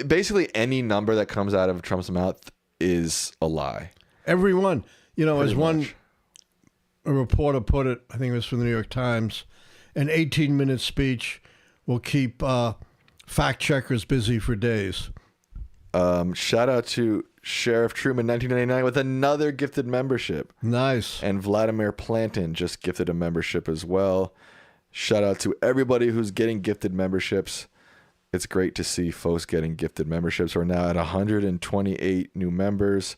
basically any number that comes out of Trump's mouth is a lie. Everyone, as Pretty one much. a reporter put it, I think it was from the New York Times, an 18-minute speech will keep fact checkers busy for days. Shout out to Sheriff Truman 1999 with another gifted membership. Nice. And Vladimir Plantin just gifted a membership as well. Shout out to everybody who's getting gifted memberships. It's great to see folks getting gifted memberships. We're now at 128 new members.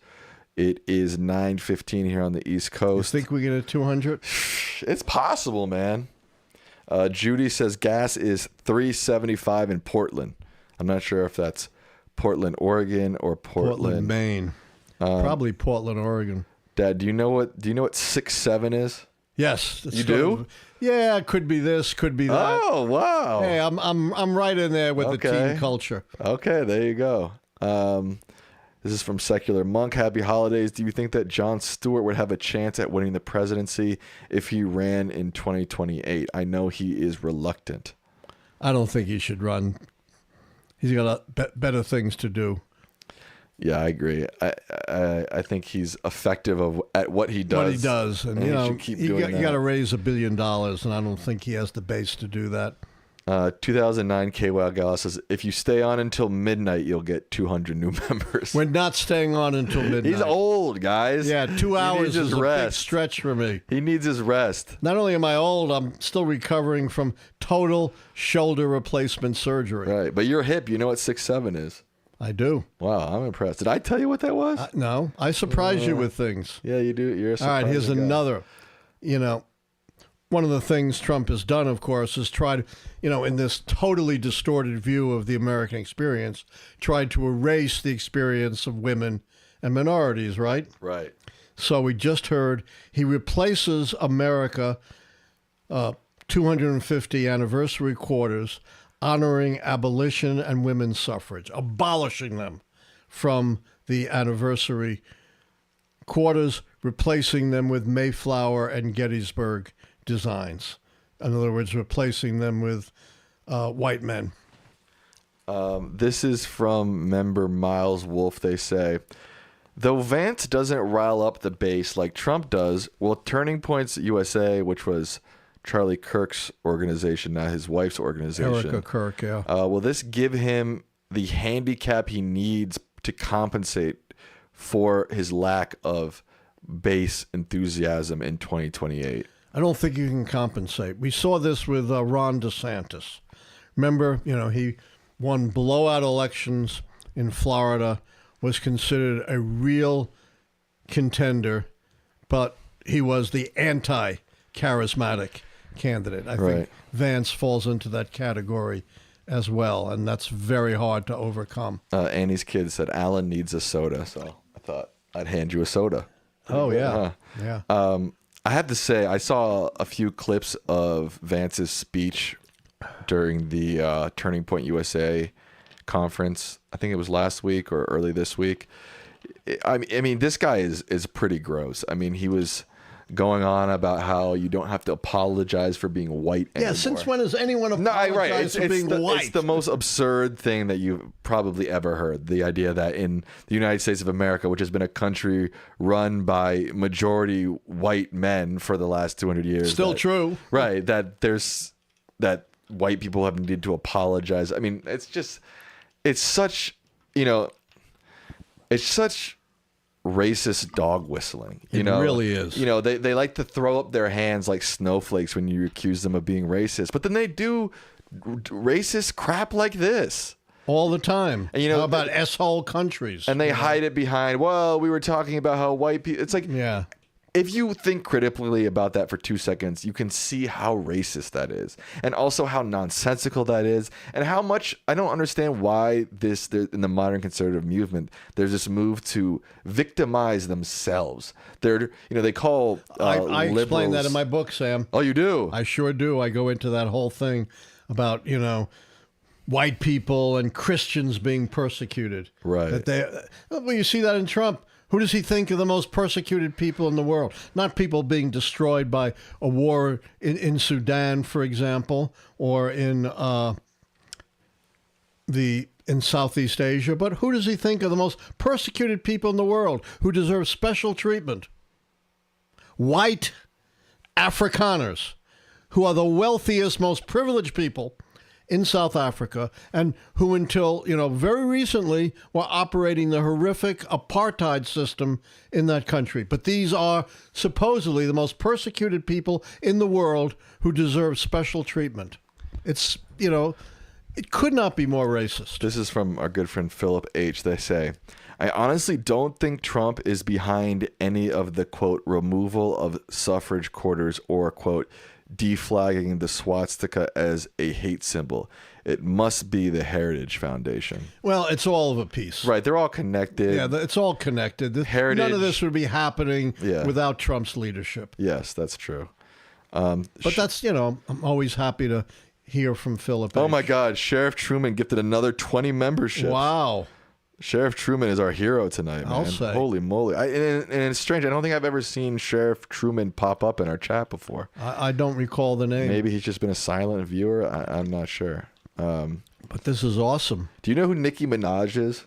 It is 9:15 here on the East Coast. You think we get a 200? It's possible, man. Judy says gas is $3.75 in Portland. I'm not sure if that's Portland, Oregon, or Portland, Maine. Probably Portland, Oregon. Dad, do you know what 6-7 is? Yes. You do? Yeah, it could be this, could be that. Oh, wow. Hey, I'm right in there with the Okay. team culture. Okay, there you go. This is from Secular Monk. Happy holidays. Do you think that Jon Stewart would have a chance at winning the presidency if he ran in 2028? I know he is reluctant. I don't think he should run. He's got better things to do. Yeah, I agree. I think he's effective at what he does. What he does, and he should keep doing that. you got to raise $1 billion, and I don't think he has the base to do that. 2009 KY Gal says, if you stay on until midnight, you'll get 200 new members. We're not staying on until midnight. He's old, guys. Yeah, 2 hours is a big stretch for me. He needs his rest. Not only am I old, I'm still recovering from total shoulder replacement surgery. Right, but you're hip. You know what 6-7 is. I do. Wow, I'm impressed. Did I tell you what that was? No, I surprise you with things. Yeah, you do. You're a All right, here's surprising guy. another. One of the things Trump has done, of course, is tried, in this totally distorted view of the American experience, tried to erase the experience of women and minorities, right? Right. So we just heard he replaces America 250 anniversary quarters honoring abolition and women's suffrage, abolishing them from the anniversary quarters, replacing them with Mayflower and Gettysburg designs. In other words, replacing them with white men. This is from member Miles Wolf. They say, though Vance doesn't rile up the base like Trump does, will Turning Points USA, which was Charlie Kirk's organization, not his wife's organization. Erica Kirk, yeah. Will this give him the handicap he needs to compensate for his lack of base enthusiasm in 2028? I don't think you can compensate. We saw this with Ron DeSantis. Remember, he won blowout elections in Florida, was considered a real contender, but he was the anti-charismatic candidate. I think Vance falls into that category as well, and that's very hard to overcome. Annie's kid said Allan needs a soda, so I thought I'd hand you a soda. Oh, yeah. Huh? Yeah. I have to say, I saw a few clips of Vance's speech during the Turning Point USA conference. I think it was last week or early this week. I mean, this guy is pretty gross. I mean, he was going on about how you don't have to apologize for being white anymore. Yeah, since when has anyone apologized for being white? It's the most absurd thing that you've probably ever heard. The idea that in the United States of America, which has been a country run by majority white men for the last 200 years. Still true. Right, that white people have needed to apologize. I mean, it's such racist dog whistling. It really is. They like to throw up their hands like snowflakes when you accuse them of being racist, but then they do racist crap like this all the time. And how about S-hole countries? And they hide it behind, well, we were talking about how white people. It's like, yeah. If you think critically about that for 2 seconds, you can see how racist that is, and also how nonsensical that is, and how much I don't understand why in the modern conservative movement there's this move to victimize themselves. They call I liberals. explain that in my book, Sam. Oh, you do? I sure do. I go into that whole thing about white people and Christians being persecuted. Right. Well, you see that in Trump. Who does he think are the most persecuted people in the world? Not people being destroyed by a war in Sudan, for example, or in Southeast Asia, but who does he think are the most persecuted people in the world who deserve special treatment? White Afrikaners, who are the wealthiest, most privileged people in South Africa, and who until very recently were operating the horrific apartheid system in that country. But these are supposedly the most persecuted people in the world who deserve special treatment. It's it could not be more racist. This is from our good friend Philip H. They say, I honestly don't think Trump is behind any of the, quote, removal of suffrage quarters or, quote, deflagging the swastika as a hate symbol. It must be the Heritage Foundation. Well, it's all of a piece. Right. They're all connected. Yeah, it's all connected. Heritage. None of this would be happening without Trump's leadership. Yes, that's true. But that's, I'm always happy to hear from Philip. Oh, my God. Sheriff Truman gifted another 20 memberships. Wow. Sheriff Truman is our hero tonight, man. I'll say. Holy moly. And it's strange. I don't think I've ever seen Sheriff Truman pop up in our chat before. I don't recall the name. Maybe he's just been a silent viewer. I'm not sure. But this is awesome. Do you know who Nicki Minaj is?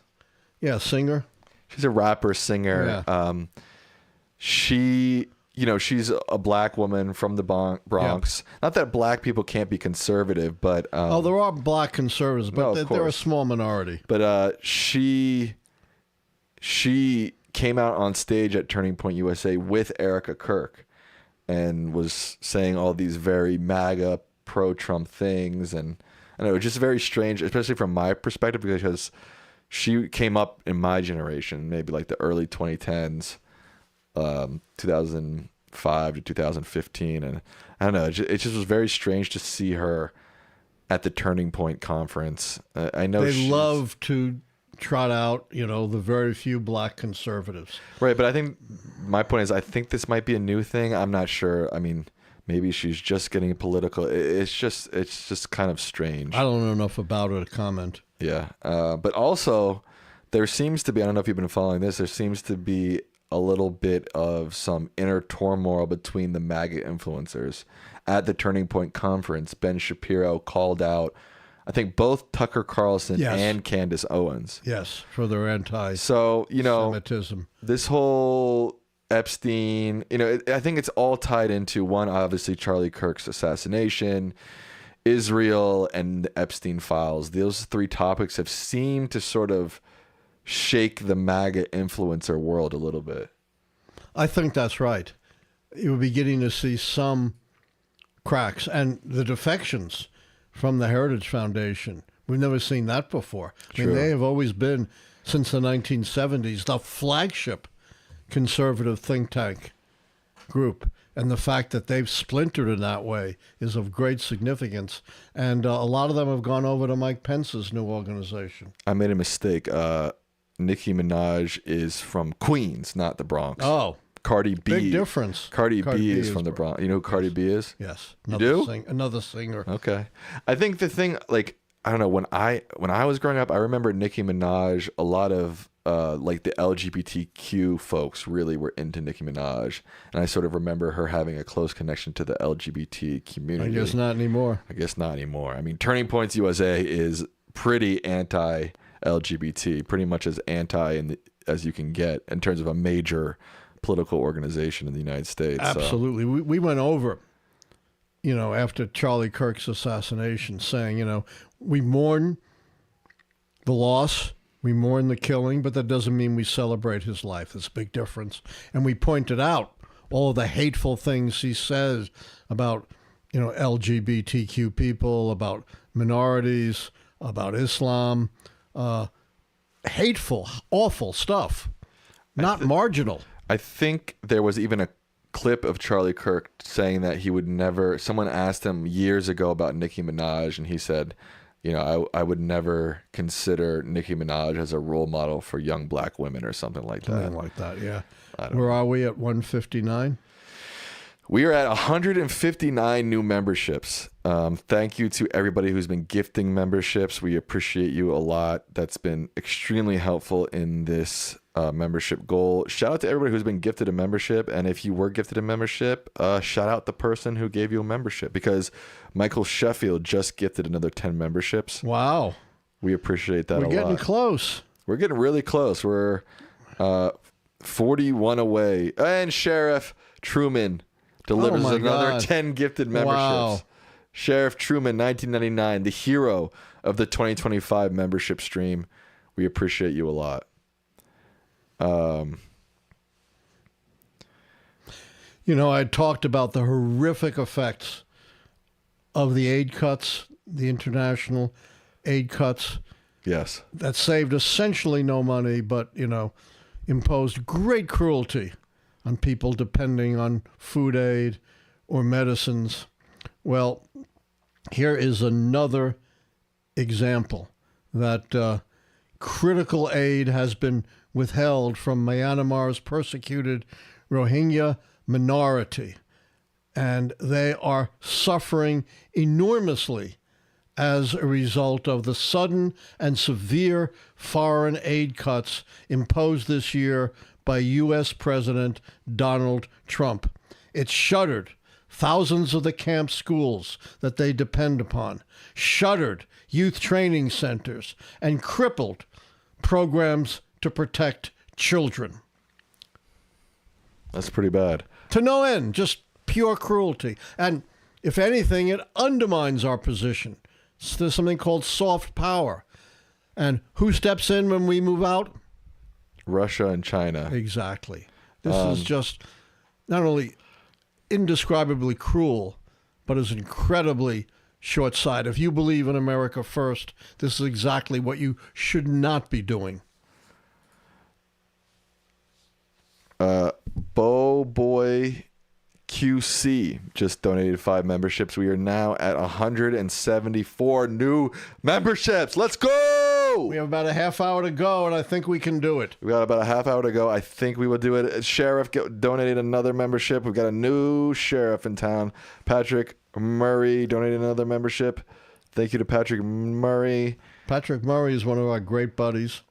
Yeah, singer. She's a rapper, singer. Yeah. She's a black woman from the Bronx. Yeah. Not that black people can't be conservative, but... there are black conservatives, but they're a small minority. But she came out on stage at Turning Point USA with Erica Kirk and was saying all these very MAGA, pro-Trump things. And I know, it's just very strange, especially from my perspective, because she came up in my generation, maybe like the early 2010s. 2005 to 2015, and I don't know, it just was very strange to see her at the Turning Point conference. I know they love to trot out, the very few black conservatives. Right, but I think my point is, I think this might be a new thing. I'm not sure. I mean, maybe she's just getting political. It's just kind of strange. I don't know enough about her to comment. Yeah, but also there seems to be, I don't know if you've been following this, there seems to be a little bit of some inner turmoil between the MAGA influencers. At the Turning Point conference, Ben Shapiro called out, I think, both Tucker Carlson and Candace Owens. Yes, for their anti-Semitism. So, this whole Epstein, I think it's all tied into one, obviously, Charlie Kirk's assassination, Israel, and the Epstein files. Those three topics have seemed to sort of shake the MAGA influencer world a little bit. I think that's right. You're beginning to see some cracks, and the defections from the Heritage Foundation. We've never seen that before. I mean, they have always been, since the 1970s, the flagship conservative think tank group. And the fact that they've splintered in that way is of great significance. And a lot of them have gone over to Mike Pence's new organization. I made a mistake. Nicki Minaj is from Queens, not the Bronx. Oh. Cardi B. Big difference. Cardi B is from the Bronx. You know who Cardi B is? Yes. Another singer. Okay. I think the thing, I don't know, when I was growing up, I remember Nicki Minaj, a lot of the LGBTQ folks really were into Nicki Minaj. And I sort of remember her having a close connection to the LGBT community. I guess not anymore. I mean, Turning Points USA is pretty anti-LGBT, pretty much as anti as you can get in terms of a major political organization in the United States. Absolutely. So. We went over, after Charlie Kirk's assassination, saying, we mourn the loss, we mourn the killing, but that doesn't mean we celebrate his life. There's a big difference. And we pointed out all of the hateful things he says about, LGBTQ people, about minorities, about Islam, hateful, awful stuff, not marginal. I think there was even a clip of Charlie Kirk saying that he would never, someone asked him years ago about Nicki Minaj, and he said, I would never consider Nicki Minaj as a role model for young black women or something like that. Something like that, yeah. Where are we at 159? We are at 159 new memberships. Thank you to everybody who's been gifting memberships. We appreciate you a lot. That's been extremely helpful in this membership goal. Shout out to everybody who's been gifted a membership. And if you were gifted a membership, shout out the person who gave you a membership, because Michael Sheffield just gifted another 10 memberships. Wow. We appreciate that a lot. We're getting close. We're getting really close. We're 41 away. And Sheriff Truman delivers another 10 gifted memberships. Wow. Sheriff Truman, 1999, the hero of the 2025 membership stream. We appreciate you a lot. I talked about the horrific effects of the aid cuts, the international aid cuts. Yes. That saved essentially no money, but, imposed great cruelty on people depending on food aid or medicines. Well, here is another example that critical aid has been withheld from Myanmar's persecuted Rohingya minority, and they are suffering enormously as a result of the sudden and severe foreign aid cuts imposed this year by U.S. President Donald Trump. It shuttered thousands of the camp schools that they depend upon, shuttered youth training centers, and crippled programs to protect children. That's pretty bad. To no end, just pure cruelty. And if anything, it undermines our position. There's something called soft power. And who steps in when we move out? Russia and China. Exactly. This is just not only indescribably cruel, but is incredibly short-sighted. If you believe in America first, this is exactly what you should not be doing. Bo Boy QC just donated 5 memberships. We are now at 174 new memberships. Let's go! We have about a half hour to go, and I think we can do it. We got about a half hour to go. I think we will do it. Sheriff donated another membership. We've got a new sheriff in town. Patrick Murray donated another membership. Thank you to Patrick Murray. Patrick Murray is one of our great buddies.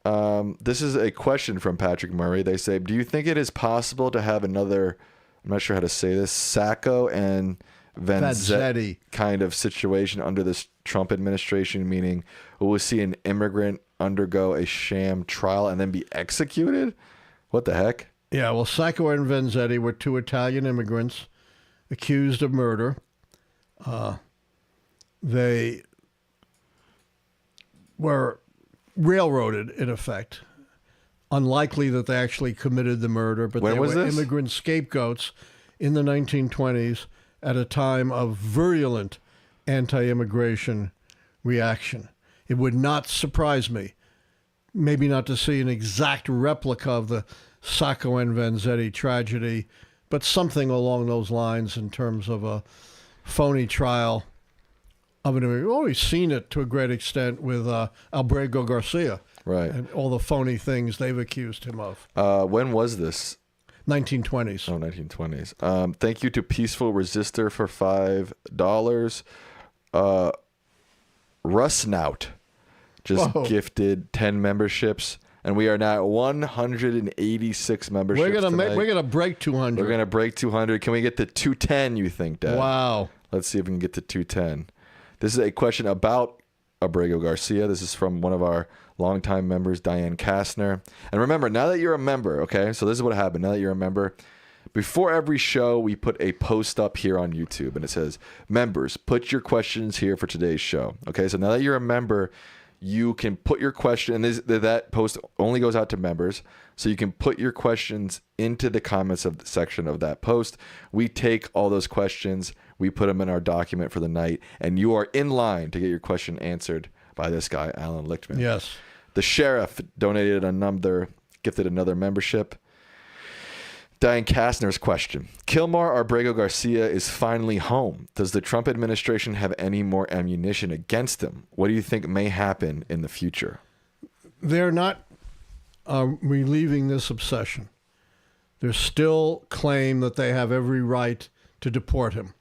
This is a question from Patrick Murray. They say, do you think it is possible to have another, I'm not sure how to say this, Sacco and Vanzetti kind of situation under this Trump administration, meaning we'll see an immigrant undergo a sham trial and then be executed? What the heck? Yeah, well, Sacco and Vanzetti were two Italian immigrants accused of murder. They were railroaded, in effect. Unlikely that they actually committed the murder, but they were immigrant scapegoats in the 1920s at a time of virulent anti-immigration reaction. It would not surprise me, maybe not to see an exact replica of the Sacco and Vanzetti tragedy, but something along those lines in terms of a phony trial of an immigrant. We've always seen it to a great extent with Albrego Garcia. Right. And all the phony things they've accused him of. When was this? 1920s. Oh, 1920s. Thank you to Peaceful Resistor for $5. Rusnout just gifted 10 memberships, and we are now at 186 memberships. We're gonna break 200. We're gonna break 200. Can we get to 210? You think, Dad? Wow. Let's see if we can get to 210. This is a question about Abrego Garcia. This is from one of our longtime members, Diane Kastner. And remember, now that you're a member, okay, so this is what happened. Now that you're a member, before every show, we put a post up here on YouTube, and it says, members, put your questions here for today's show. Okay, so now that you're a member, you can put your question, and that post only goes out to members, so you can put your questions into the comments of the section of that post. We take all those questions, we put them in our document for the night, and you are in line to get your question answered by this guy, Allan Lichtman. Yes. The sheriff gifted another membership. Diane Kastner's question. Kilmar Abrego Garcia is finally home. Does the Trump administration have any more ammunition against him? What do you think may happen in the future? They're not relieving this obsession. They still claim that they have every right to deport him,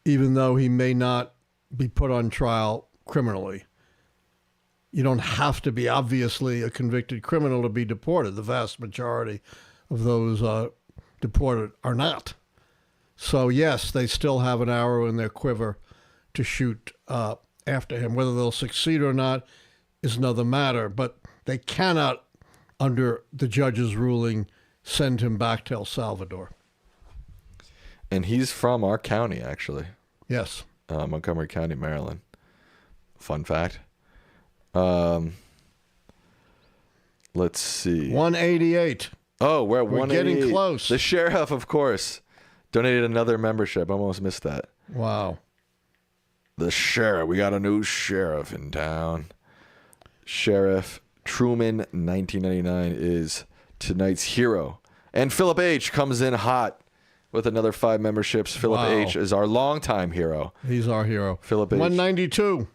even though he may not be put on trial criminally. You don't have to be obviously a convicted criminal to be deported. The vast majority of those deported are not. So, yes, they still have an arrow in their quiver to shoot after him. Whether they'll succeed or not is another matter. But they cannot, under the judge's ruling, send him back to El Salvador. And he's from our county, actually. Yes. Montgomery County, Maryland. Fun fact. Let's see. 188. Oh, we're at 188. We're getting close. The sheriff, of course, donated another membership. I almost missed that. Wow. The sheriff. We got a new sheriff in town. Sheriff Truman, 1999, is tonight's hero. And Philip H. comes in hot with another 5 memberships. Philip H. is our longtime hero. He's our hero. Philip H. 192.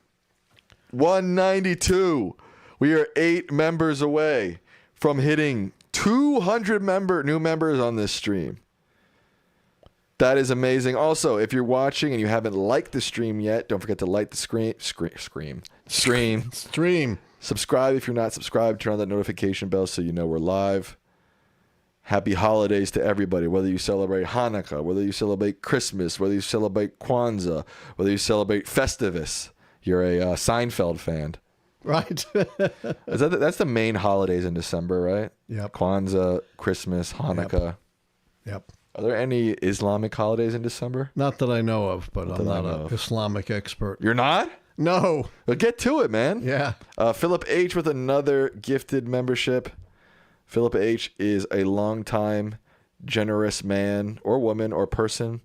192. We are 8 members away from hitting 200 new members on this stream. That is amazing. Also, if you're watching and you haven't liked the stream yet, don't forget to like the stream. Subscribe if you're not subscribed. Turn on that notification bell so you know we're live. Happy holidays to everybody, whether you celebrate Hanukkah, whether you celebrate Christmas, whether you celebrate Kwanzaa, whether you celebrate Festivus. You're a Seinfeld fan. Right. That's the main holidays in December, right? Yep. Kwanzaa, Christmas, Hanukkah. Yep. Are there any Islamic holidays in December? Not that I know of, but I'm not an Islamic expert. You're not? No. Well, get to it, man. Yeah. Philip H. with another gifted membership. Philip H. is a longtime generous man or woman or person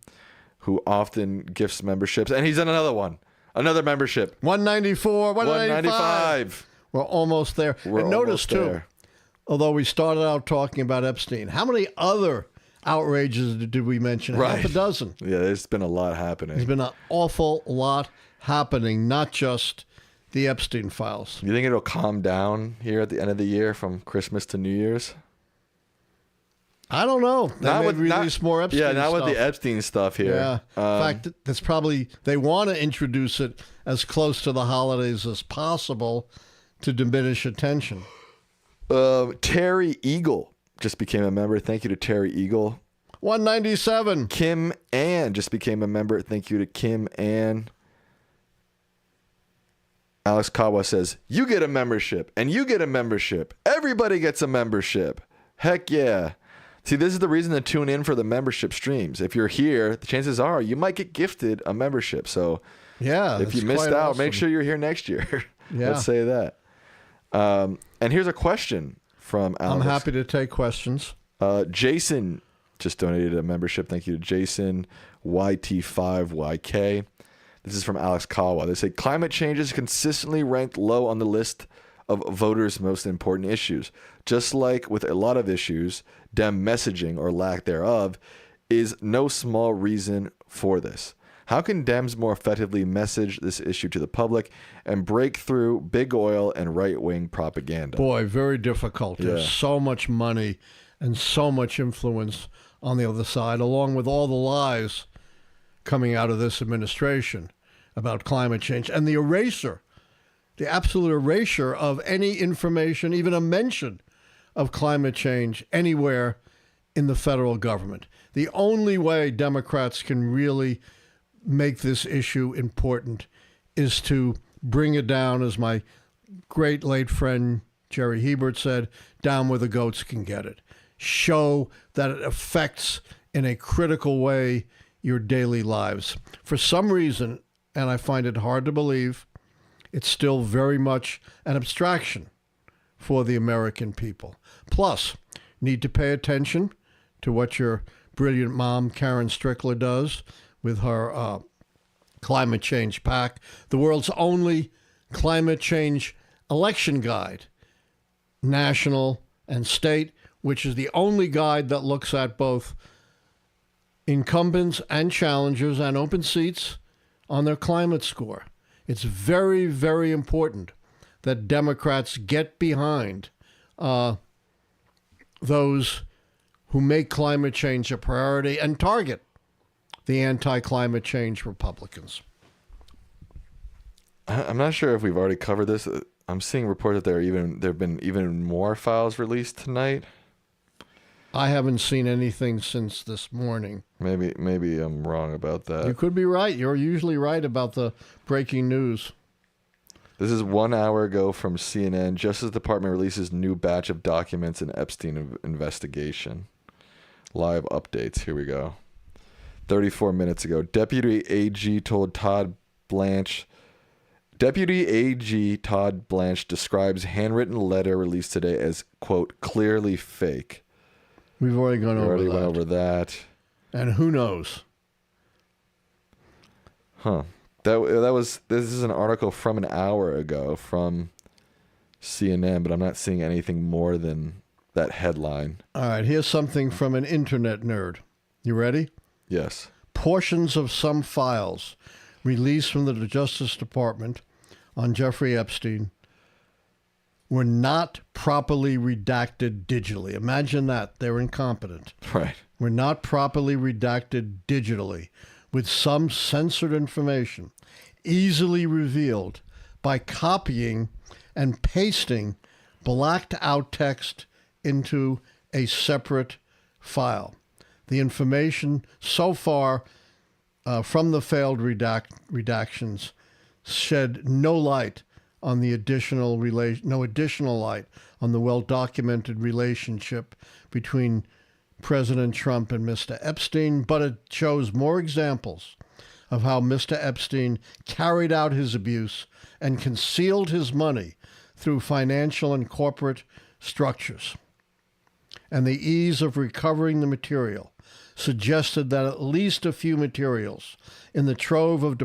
who often gifts memberships. And he's in another one. Another membership. 194, 195. We're almost there. And notice, too, although we started out talking about Epstein, how many other outrages did we mention? Right. Half a dozen. Yeah, there's been a lot happening. There's been an awful lot happening, not just the Epstein files. You think it'll calm down here at the end of the year from Christmas to New Year's? I don't know. They may release more Epstein Yeah, not stuff. with the Epstein stuff here. Yeah. In fact, that's probably, they want to introduce it as close to the holidays as possible to diminish attention. Terry Eagle just became a member. Thank you to Terry Eagle. 197. Kim Ann just became a member. Thank you to Kim Ann. Alex Kawa says, you get a membership and you get a membership. Everybody gets a membership. Heck yeah. See, this is the reason to tune in for the membership streams. If you're here, the chances are you might get gifted a membership. So yeah, if you missed out, awesome. Make sure you're here next year. Yeah. Let's say that. And here's a question from Alex. I'm happy to take questions. Jason just donated a membership. Thank you to Jason, YT5YK. This is from Alex Kawa. They say, climate change is consistently ranked low on the list of voters' most important issues. Just like with a lot of issues, Dem messaging, or lack thereof, is no small reason for this. How can Dems more effectively message this issue to the public and break through big oil and right-wing propaganda? Boy, very difficult. Yeah. There's so much money and so much influence on the other side, along with all the lies coming out of this administration about climate change and the erasure, the absolute erasure of any information, even a mention of climate change anywhere in the federal government. The only way Democrats can really make this issue important is to bring it down, as my great late friend Jerry Hebert said, down where the goats can get it. Show that it affects in a critical way your daily lives. For some reason, and I find it hard to believe, it's still very much an abstraction for the American people. Plus, need to pay attention to what your brilliant mom, Karen Strickler, does with her climate change PAC, the world's only climate change election guide, national and state, which is the only guide that looks at both incumbents and challengers and open seats on their climate score. It's very, very important that Democrats get behind those who make climate change a priority and target the anti-climate change Republicans. I'm not sure if we've already covered this. I'm seeing reports that there have been even more files released tonight. I haven't seen anything since this morning. Maybe I'm wrong about that. You could be right. You're usually right about the breaking news. This is 1 hour ago from CNN. Justice Department releases new batch of documents in Epstein investigation. Live updates. Here we go. 34 minutes ago, Deputy AG Todd Blanche describes handwritten letter released today as, quote, clearly fake. We've already gone over that. Went over that. And who knows? Huh. This is an article from an hour ago from CNN, but I'm not seeing anything more than that headline. All right, here's something from an internet nerd. You ready? Yes. Portions of some files released from the Justice Department on Jeffrey Epstein were not properly redacted digitally. Imagine that. They're incompetent. Right. Were not properly redacted digitally, with some censored information easily revealed by copying and pasting blacked out text into a separate file. The information so far from the failed redactions shed no light on the no additional light on the well-documented relationship between President Trump and Mr. Epstein, but it shows more examples of how Mr. Epstein carried out his abuse and concealed his money through financial and corporate structures. And the ease of recovering the material suggested that at least a few materials in the trove of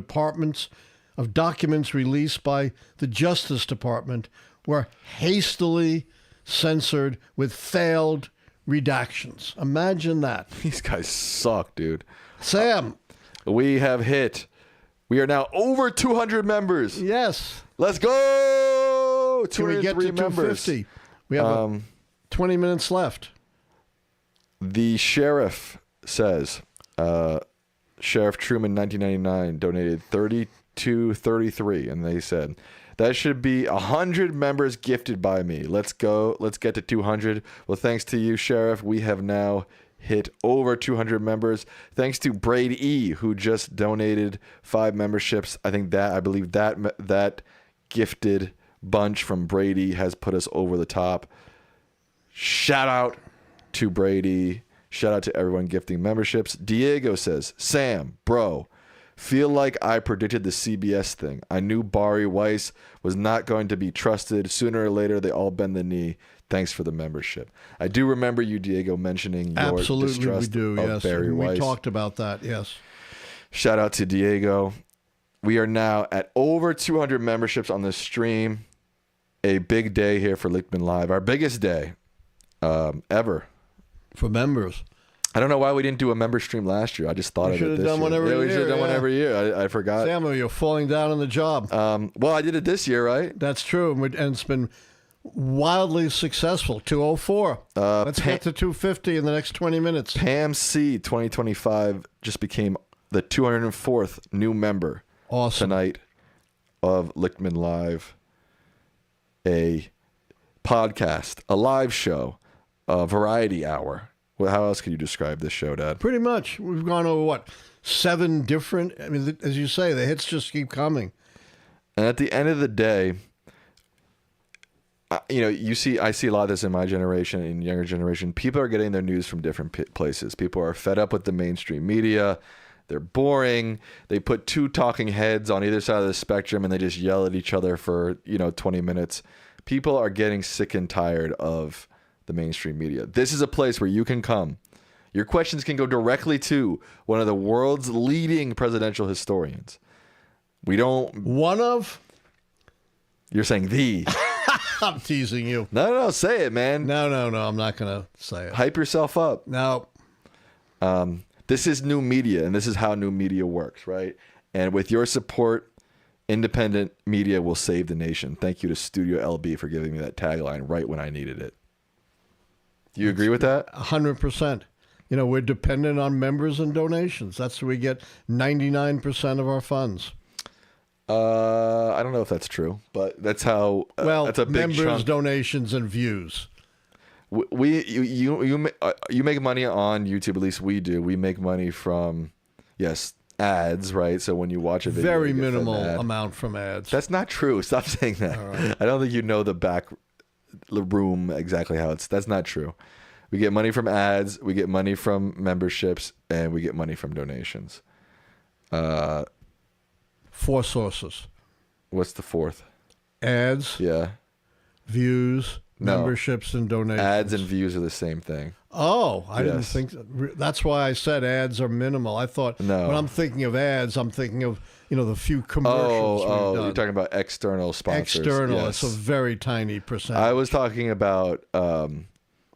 documents released by the Justice Department were hastily censored with failed redactions. Imagine that. These guys suck, dude. Sam. We are now over 200 members. Yes. Let's go! Can we get to 250? We have 20 minutes left. The sheriff says, Sheriff Truman, 1999, donated $32.33, and they said, that should be 100 members gifted by me. Let's go. Let's get to 200. Well, thanks to you, Sheriff, we have now hit over 200 members. Thanks to Braid E, who just donated 5 memberships. I believe that gifted bunch from Brady has put us over the top. Shout out to Brady. Shout out to everyone gifting memberships. Diego says, Sam, bro, feel like I predicted the CBS thing. I knew Bari Weiss was not going to be trusted. Sooner or later, they all bend the knee. Thanks for the membership. I do remember you, Diego, mentioning your distrust of Bari Weiss. We talked about that, yes. Shout out to Diego. We are now at over 200 memberships on this stream. A big day here for Lichtman Live. Our biggest day ever. For members. I don't know why we didn't do a member stream last year. I just thought of it this year. We should have done one every year. We should have done one every year. I forgot. Samuel, you're falling down on the job. Well, I did it this year, right? That's true. And it's been wildly successful. 204. Let's get to 250 in the next 20 minutes. Pam C 2025 just became the 204th new member tonight of Lichtman Live. A podcast, a live show, a variety hour. Well, how else could you describe this show, Dad? Pretty much. We've gone over, 7 different... I mean, as you say, the hits just keep coming. And at the end of the day, I see a lot of this in my generation, in younger generation. People are getting their news from different places. People are fed up with the mainstream media. They're boring. They put 2 talking heads on either side of the spectrum, and they just yell at each other for 20 minutes. People are getting sick and tired of the mainstream media. This is a place where you can come. Your questions can go directly to one of the world's leading presidential historians. We don't... One of? You're saying the. I'm teasing you. No, say it, man. No, I'm not going to say it. Hype yourself up. No. This is new media, and this is how new media works, right? And with your support, independent media will save the nation. Thank you to Studio LB for giving me that tagline right when I needed it. Do you agree with that? 100%. We're dependent on members and donations. That's where we get 99% of our funds. I don't know if that's true, but that's how. That's a big members, chunk. Donations, and views. You make money on YouTube. At least we do. We make money from ads, right? So when you watch a video, very minimal amount from ads. That's not true. Stop saying that. Right. I don't think you know the back room exactly how that's not true. We get money from ads, we get money from memberships, and we get money from donations. 4 sources. What's the 4th? Ads. Yeah. Views. No. Memberships and donations. Ads and views are the same thing. Oh, I didn't think that's why I said ads are minimal. I thought when I'm thinking of ads, I'm thinking of the few commercials we've done. You're talking about external sponsors. External, it's a very tiny percentage. I was talking about.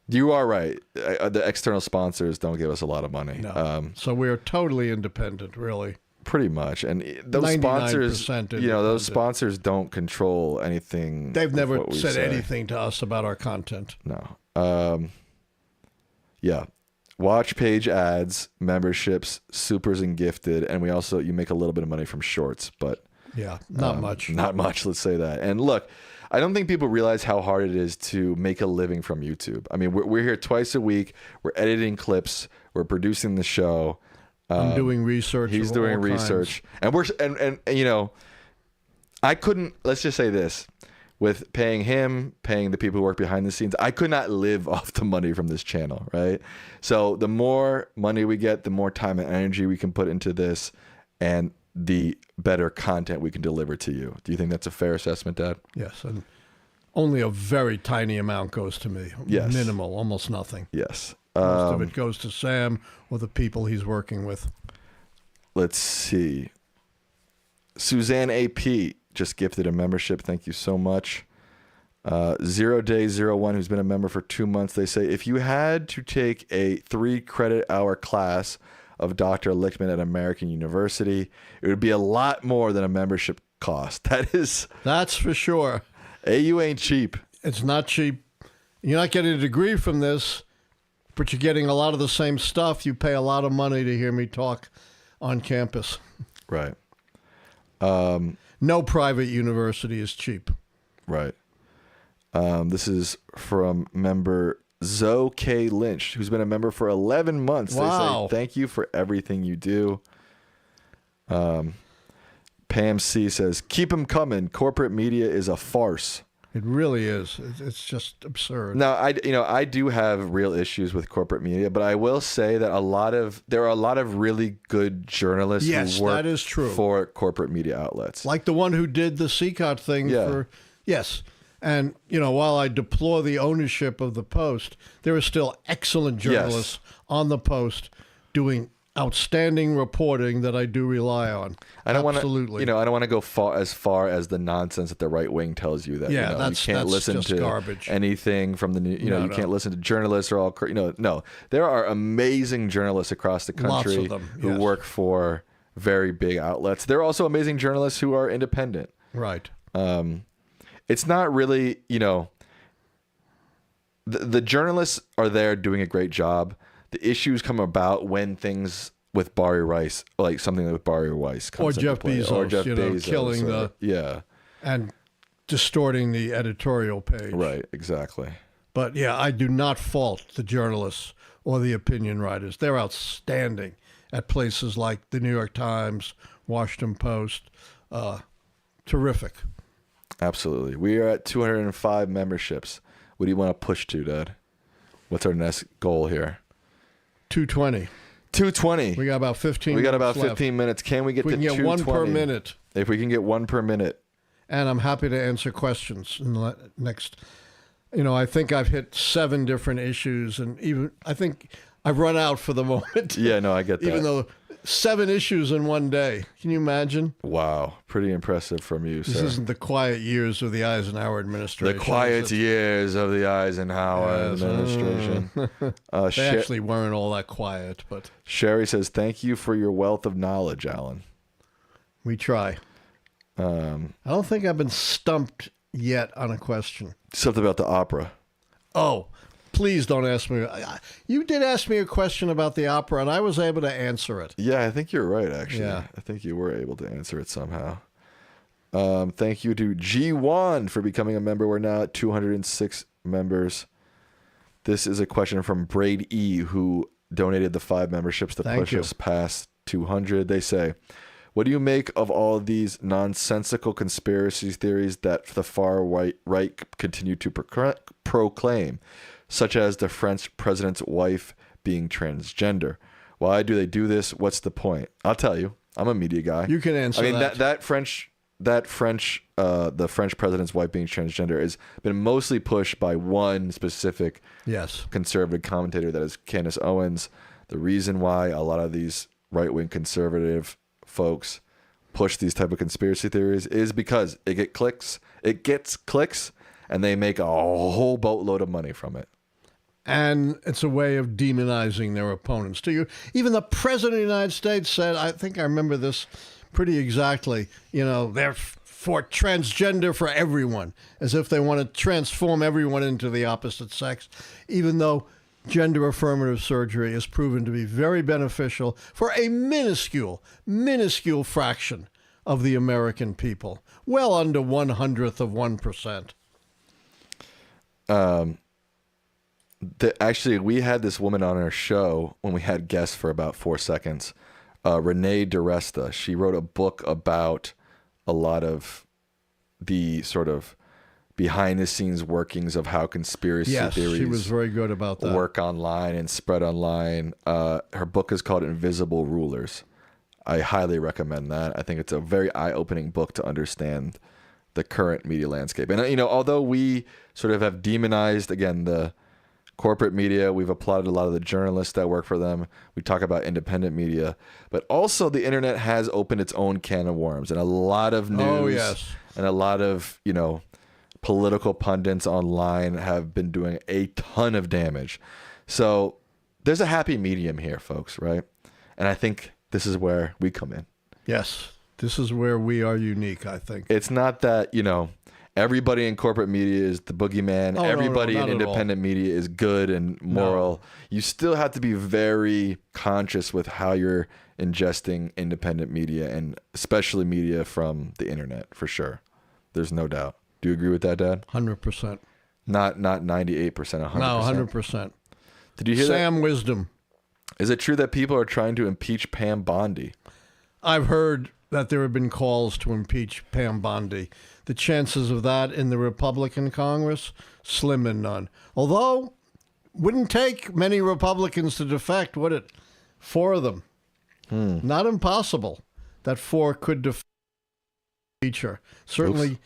You are right. The external sponsors don't give us a lot of money. No. So we're totally independent, really. Pretty much, and those sponsors, those sponsors don't control anything. They've never said anything to us about our content. No. Yeah. Watch page ads, memberships, supers, and gifted, and you make a little bit of money from shorts, but not much. Not much. Let's say that. And look, I don't think people realize how hard it is to make a living from YouTube. I mean, we're here twice a week. We're editing clips. We're producing the show. I'm doing research. He's doing research, and I couldn't. Let's just say this: with paying the people who work behind the scenes, I could not live off the money from this channel, right? So the more money we get, the more time and energy we can put into this, and the better content we can deliver to you. Do you think that's a fair assessment, Dad? Yes, and only a very tiny amount goes to me. Yes. Minimal, almost nothing. Yes. Most of it goes to Sam or the people he's working with. Let's see. Suzanne AP just gifted a membership. Thank you so much. 0 Day 01, who's been a member for 2 months. They say, if you had to take a 3-credit-hour class of Dr. Lichtman at American University, it would be a lot more than a membership cost. That's for sure. AU ain't cheap. It's not cheap. You're not getting a degree from this. but you're getting a lot of the same stuff. You pay a lot of money to hear me talk on campus. Right. No private university is cheap. Right. This is from member Zoe K. Lynch, who's been a member for 11 months. Wow. They say, thank you for everything you do. Pam C. says, keep them coming. Corporate media is a farce. It really is. It's just absurd. Now, I do have real issues with corporate media, but I will say that there are a lot of really good journalists Yes, who work that is true. for corporate media outlets. Like the one who did the CCOT thing Yeah. yes. And, while I deplore the ownership of the Post, there are still excellent journalists on the Post doing outstanding reporting that I do rely on. I don't Absolutely. want to, I don't want to go as far as the nonsense that the right wing tells you that you can't listen just to garbage. anything from the you can't listen to journalists or all no. There are amazing journalists across the country Lots of them, who yes. work for very big outlets. There are also amazing journalists who are independent. Right. It's not really, the journalists are there doing a great job. The issues come about when things with Barry Rice, like something with Barry Rice comes Or into Jeff play. Bezos, Or Jeff Bezos. killing and distorting the editorial page. Right, exactly. But yeah, I do not fault the journalists or the opinion writers. They're outstanding at places like the New York Times, Washington Post. Terrific. Absolutely. We are at 205 memberships. What do you want to push to, Dad? What's our next goal here? 220. 220. We got about 15 We got about minutes 15 minutes. Can we get left. to We can get 220? one per minute. If we can get one per minute. And I'm happy to answer questions in the next. I think I've hit 7 different issues, and even I think I've run out for the moment. Yeah, no, I get that. Even though 7 issues in one day. Can you imagine? Wow. Pretty impressive from you, This sir. isn't the quiet years of the Eisenhower administration. The quiet is it? years of the Eisenhower Yes. administration. They actually weren't all that quiet, but Sherry says, thank you for your wealth of knowledge, Alan. we try. I don't think I've been stumped yet on a question. Something about the opera. Oh, please don't ask me. You did ask me a question about the opera, and I was able to answer it. Yeah, I think you're right, actually. Yeah. I think you were able to answer it somehow. Thank you to G1 for becoming a member. We're now at 206 members. This is a question from Braid E, who donated the 5 memberships to Thank push you. us past 200. They say, what do you make of all these nonsensical conspiracy theories that the far right continue to proclaim, such as the French president's wife being transgender? Why do they do this? What's the point? I'll tell you. I'm a media guy. You can answer that. The French president's wife being transgender has been mostly pushed by one specific conservative commentator, that is Candace Owens. The reason why a lot of these right-wing conservative folks push these type of conspiracy theories is because it gets clicks, and they make a whole boatload of money from it. And it's a way of demonizing their opponents. Even the president of the United States said, I think I remember this pretty exactly, they're for transgender for everyone, as if they want to transform everyone into the opposite sex, even though gender affirmative surgery is proven to be very beneficial for a minuscule fraction of the American people, well under 1/100th of 1%. Actually, we had this woman on our show when we had guests for about 4 seconds, Renee DiResta. She wrote a book about a lot of the sort of behind-the-scenes workings of how conspiracy theories she was very good about that. work online and spread online. Her book is called Invisible Rulers. I highly recommend that. I think it's a very eye-opening book to understand the current media landscape. And, although we sort of have demonized, again, the corporate media, we've applauded a lot of the journalists that work for them. We talk about independent media, but also the internet has opened its own can of worms, and a lot of news and a lot of, political pundits online have been doing a ton of damage. So there's a happy medium here, folks, right? And I think this is where we come in. Yes, this is where we are unique, I think. It's not that, everybody in corporate media is the boogeyman. Oh, Everybody no, in not at all. independent media is good and moral. You still have to be very conscious with how you're ingesting independent media, and especially media from the internet, for sure. There's no doubt. Do you agree with that, Dad? 100%. Not 98%, 100%. No, 100%. Did you hear Sam Wisdom. that? Is it true that people are trying to impeach Pam Bondi? I've heard that there have been calls to impeach Pam Bondi. The chances of that in the Republican Congress, slim and none. Although, wouldn't take many Republicans to defect, would it? 4 of them. Not impossible that 4 could impeach her. Certainly, Oops.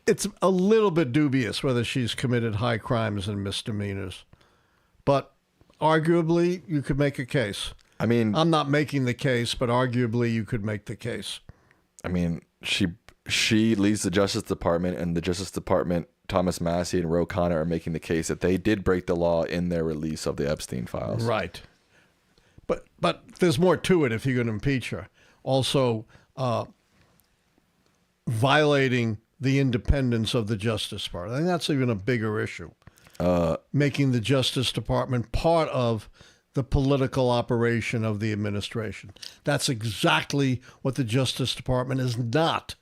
It's a little bit dubious whether she's committed high crimes and misdemeanors. But arguably, you could make a case. I mean, I'm not making the case, but arguably you could make the case. I mean, she leads the Justice Department, and the Justice Department, Thomas Massey and Ro Khanna, are making the case that they did break the law in their release of the Epstein files. Right. But there's more to it if you're going to impeach her. Also, violating the independence of the Justice Department. I think that's even a bigger issue. Making the Justice Department part of the political operation of the administration. That's exactly what the Justice Department is not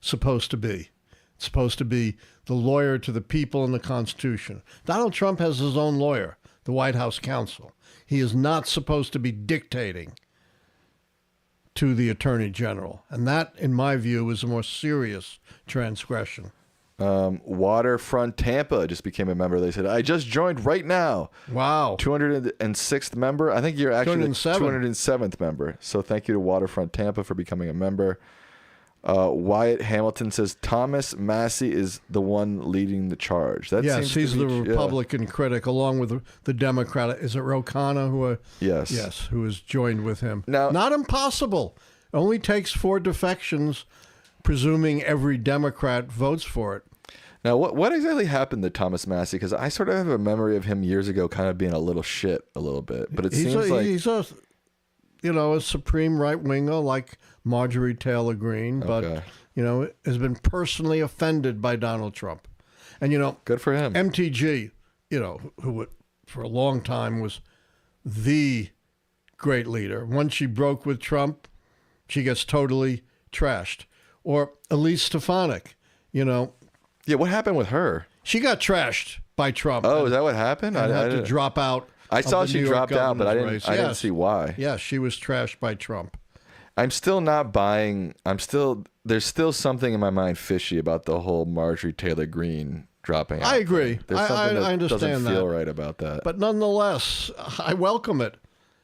supposed to be. It's supposed to be the lawyer to the people and the Constitution. Donald Trump has his own lawyer, the White House counsel. He is not supposed to be dictating to the Attorney General. And that, in my view, is a more serious transgression. Waterfront Tampa just became a member. They said, I just joined right now. Wow. 206th member. I think you're actually the 207th. 207th member. So thank you to Waterfront Tampa for becoming a member. Wyatt Hamilton says Thomas Massey is the one leading the charge. That Yes, seems to he's be- the Republican critic, along with the Democrat. Is it Ro Khanna who? Yes. Yes, who has joined with him. Now- not impossible. It only takes 4 defections, presuming every Democrat votes for it. Now, what exactly happened to Thomas Massey? Because I sort of have a memory of him years ago kind of being a little shit a little bit. But it seems like... he's a supreme right-winger like Marjorie Taylor Greene, but, Okay. has been personally offended by Donald Trump. And, Good for him. MTG, who for a long time was the great leader. Once she broke with Trump, she gets totally trashed. Or Elise Stefanik, Yeah, what happened with her? she got trashed by Trump. Oh, and, is that what happened? and had to didn't- drop out. I of saw the she New York dropped out, but I governor's didn't. race. I didn't Yes. see why. Yeah, she was trashed by Trump. I'm still not buying. There's still something in my mind fishy about the whole Marjorie Taylor Greene dropping out. I agree. There's I something that understand doesn't that. feel right about that. But nonetheless, I welcome it.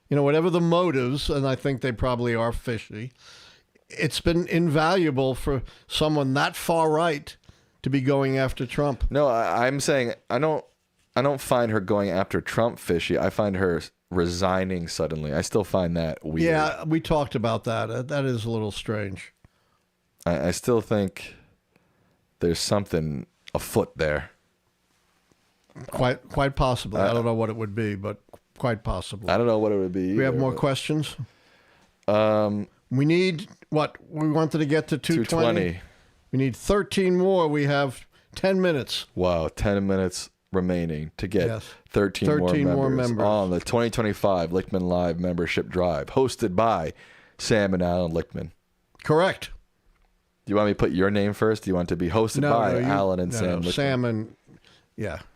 Whatever the motives, and I think they probably are fishy, it's been invaluable for someone that far right to be going after Trump. No, I'm saying I don't find her going after Trump fishy. I find her resigning suddenly. I still find that weird. Yeah, we talked about that. That is a little strange. I still think there's something afoot there. Quite possibly. I don't know what it would be, but quite possibly. I don't know what it would be. We have either, more but- questions? We need, what? We wanted to get to 220? 220. We need 13 more. We have 10 minutes. Wow, 10 minutes remaining to get Yes. 13 more 13 more members members. on the 2025 Lichtman Live membership drive, hosted by Sam and Allan Lichtman. Correct. Do you want me to put your name first? Do you want it to be hosted by Allan and Sam Lichtman?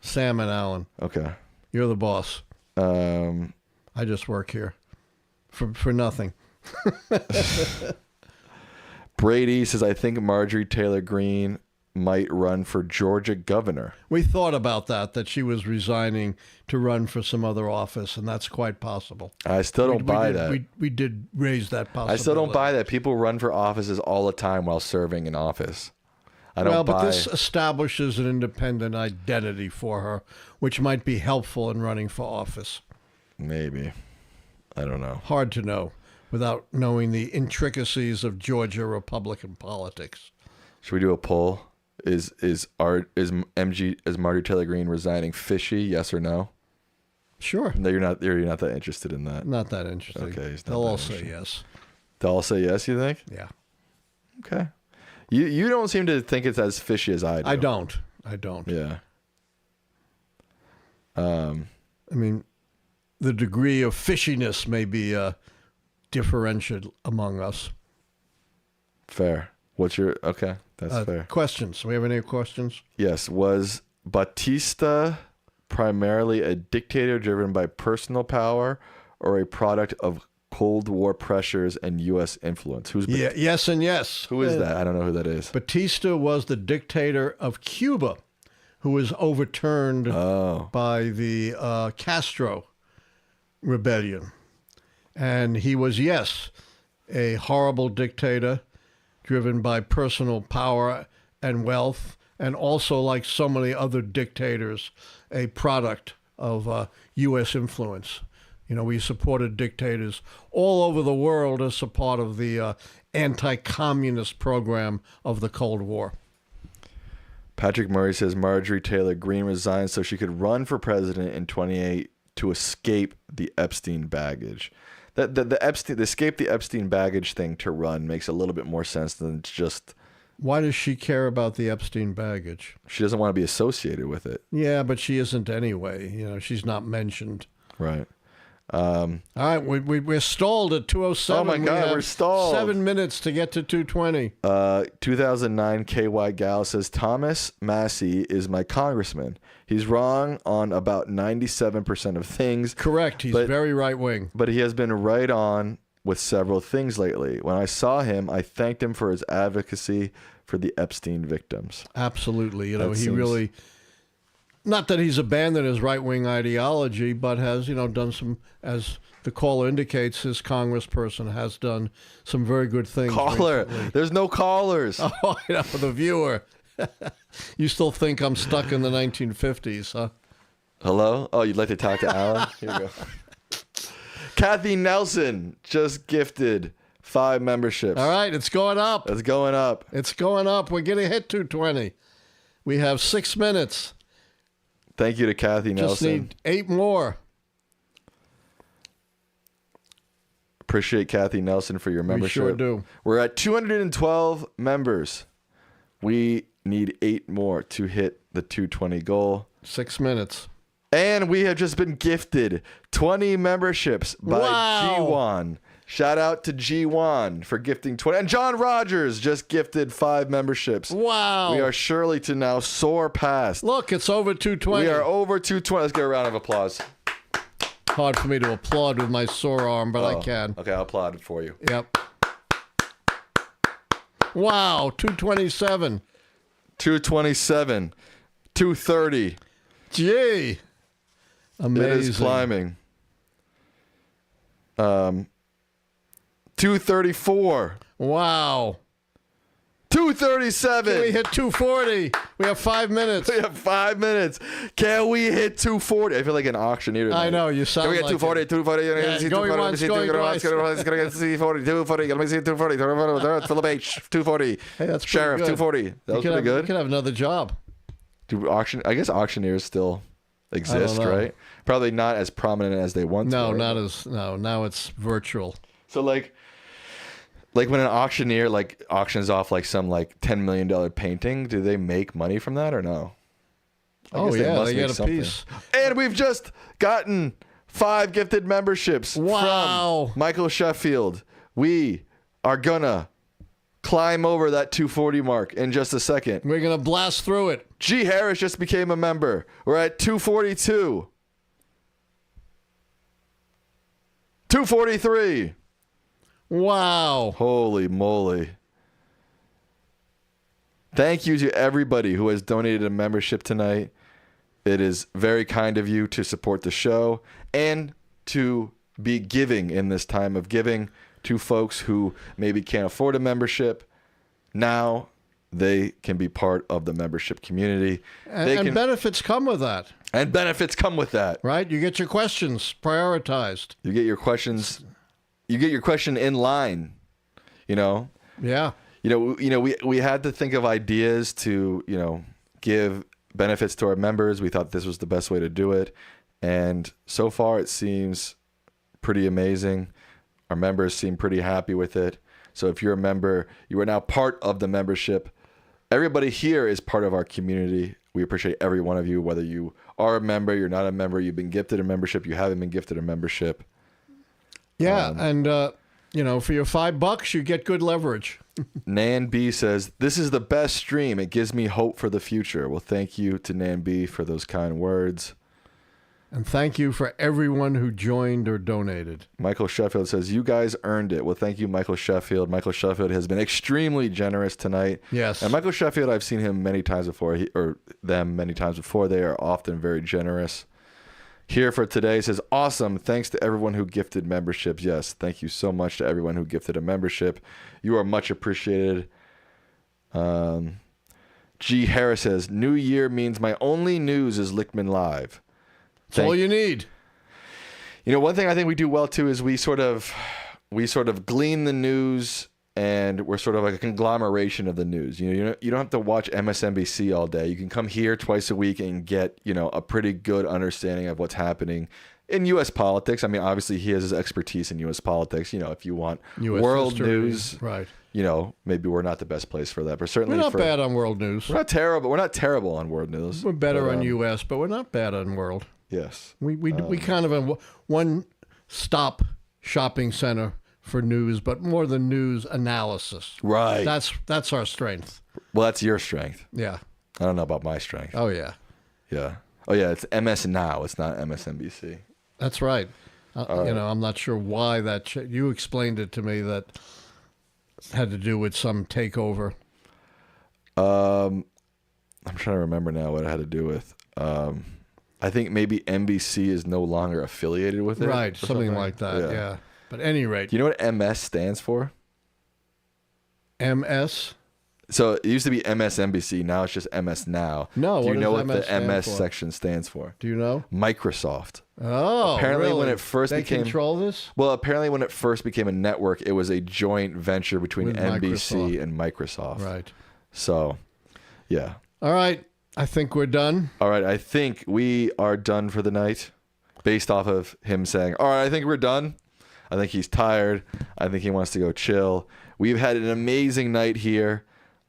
Sam and Allan. Okay. You're the boss. I just work here for nothing. Brady says, I think Marjorie Taylor Greene might run for Georgia governor. We thought about that she was resigning to run for some other office, and that's quite possible. I still don't buy that. We did raise that possibility. I still don't buy that. People run for offices all the time while serving in office. I don't buy. But this establishes an independent identity for her, which might be helpful in running for office. Maybe. I don't know. Hard to know without knowing the intricacies of Georgia Republican politics. Should we do a poll? Is Marjorie Taylor Greene resigning fishy? Yes or no? Sure. No, you're not that interested in that. Not that interesting. Okay, he's not They'll that all say interested. yes. They'll all say yes, you think? Yeah. Okay. You don't seem to think it's as fishy as I do. I don't. Yeah. I mean, the degree of fishiness may be differential among us. Fair. What's your... Okay, that's fair. Questions. Do we have any questions? Yes. Was Batista primarily a dictator driven by personal power or a product of Cold War pressures and U.S. influence? Who's yes and yes. Who is that? I don't know who that is. Batista was the dictator of Cuba, who was overturned by the Castro rebellion. And he was, yes, a horrible dictator driven by personal power and wealth, and also, like so many other dictators, a product of U.S. influence. You know, we supported dictators all over the world as a part of the anti-communist program of the Cold War. Patrick Murray says Marjorie Taylor Greene resigned so she could run for president in 28 to escape the Epstein baggage. The escape the Epstein baggage thing to run makes a little bit more sense than just... Why does she care about the Epstein baggage? She doesn't want to be associated with it. Yeah, but she isn't anyway. You know, she's not mentioned. Right. All right, we're stalled at 2:07. Oh my God, we're stalled. 7 minutes to get to 2:20. 2009 KY Gal says Thomas Massey is my congressman. He's wrong on about 97% of things. Correct. He's very right wing. But he has been right on with several things lately. When I saw him, I thanked him for his advocacy for the Epstein victims. Absolutely. You know, he really... Not that he's abandoned his right-wing ideology, but has, you know, done some, as the caller indicates, his congressperson has done some very good things. Caller. Recently. There's no callers. Oh, I know, the viewer. You still think I'm stuck in the 1950s, huh? Hello? Oh, you'd like to talk to Alan? Here you go. Kathy Nelson just gifted 5 memberships. All right, it's going up. It's going up. It's going up. We're going to hit 2:20. We have 6 minutes. Thank you to Kathy Nelson. Just need 8 more. Appreciate Kathy Nelson for your membership. We sure do. We're at 212 members. We need 8 more to hit the 220 goal. 6 minutes. And we have just been gifted 20 memberships by G1. Shout out to G1 for gifting 20. And John Rogers just gifted 5 memberships. Wow. We are surely to now soar past. Look, it's over 220. We are over 220. Let's get a round of applause. Hard for me to applaud with my sore arm, but I can. Okay, I'll applaud it for you. Yep. Wow, 227. 227. 230. Gee. Amazing. It is climbing. 234. Wow. 237. Can we hit 240? We have 5 minutes. We have 5 minutes. Can we hit 240? I feel like an auctioneer tonight. I know, you sound like... Can we get 240? 240? Yeah, going once, going twice. 240. 240. Let me see 240. Philip H. 240. Hey, that's Sheriff, good. 240. That was pretty good. You could have another job. I guess auctioneers still exist, right? Probably not as prominent as they once were. Now it's virtual. So like when an auctioneer auctions off some $10 million painting, do they make money from that or no? I guess they get a piece. And we've just gotten 5 gifted memberships from Michael Sheffield. We are gonna climb over that 240 mark in just a second. We're gonna blast through it. G. Harris just became a member. We're at 242. 243. Wow. Holy moly. Thank you to everybody who has donated a membership tonight. It is very kind of you to support the show and to be giving in this time of giving to folks who maybe can't afford a membership. Now they can be part of the membership community. And benefits come with that. And benefits come with that. Right? You get your questions prioritized. You get your questions... You get your question in line, Yeah. We had to think of ideas to, give benefits to our members. We thought this was the best way to do it. And so far it seems pretty amazing. Our members seem pretty happy with it. So if you're a member, you are now part of the membership. Everybody here is part of our community. We appreciate every one of you, whether you are a member, you're not a member, you've been gifted a membership, you haven't been gifted a membership. Yeah, and for your $5, you get good leverage. Nan B says, "This is the best stream. It gives me hope for the future." Well, thank you to Nan B for those kind words. And thank you for everyone who joined or donated. Michael Sheffield says, "You guys earned it." Well, thank you, Michael Sheffield. Michael Sheffield has been extremely generous tonight. Yes. And Michael Sheffield, I've seen him many times before, them many times before. They are often very generous. Here for today says, "Awesome. Thanks to everyone who gifted memberships." Yes, thank you so much to everyone who gifted a membership. You are much appreciated. G. Harris says, "New year means my only news is Lichtman Live." That's all you need. One thing I think we do well too is we sort of glean the news, and we're sort of like a conglomeration of the news. You don't have to watch MSNBC all day. You can come here twice a week and get a pretty good understanding of what's happening in U.S. politics. I mean, obviously he has his expertise in U.S. politics. If you want US world history, news, right? Maybe we're not the best place for that, but certainly We're not bad on world news. We're not terrible. We're not terrible on world news. We're better on U.S., but we're not bad on world. Yes. We kind of a one-stop shopping center for news, but more than news analysis. Right. That's our strength. Well, that's your strength. Yeah. I don't know about my strength. Oh yeah. Yeah. Oh yeah. It's MS Now. It's not MSNBC. That's right. I'm not sure why that. You explained it to me that had to do with some takeover. I'm trying to remember now what it had to do with. I think maybe NBC is no longer affiliated with it. Right, something like that, yeah. But at any rate. Do you know what MS stands for? MS? So it used to be MSNBC. Now it's just MS Now. No, Do you know what MS the MS for? section stands for? Do you know? Microsoft. Oh, apparently really? when it first they became control this? Well, apparently when it first became a network, it was a joint venture between With NBC Microsoft. and Microsoft. Right. So, yeah. All right. I think we're done. All right. I think we are done for the night based off of him saying, all right, I think we're done. I think he's tired. I think he wants to go chill. We've had an amazing night here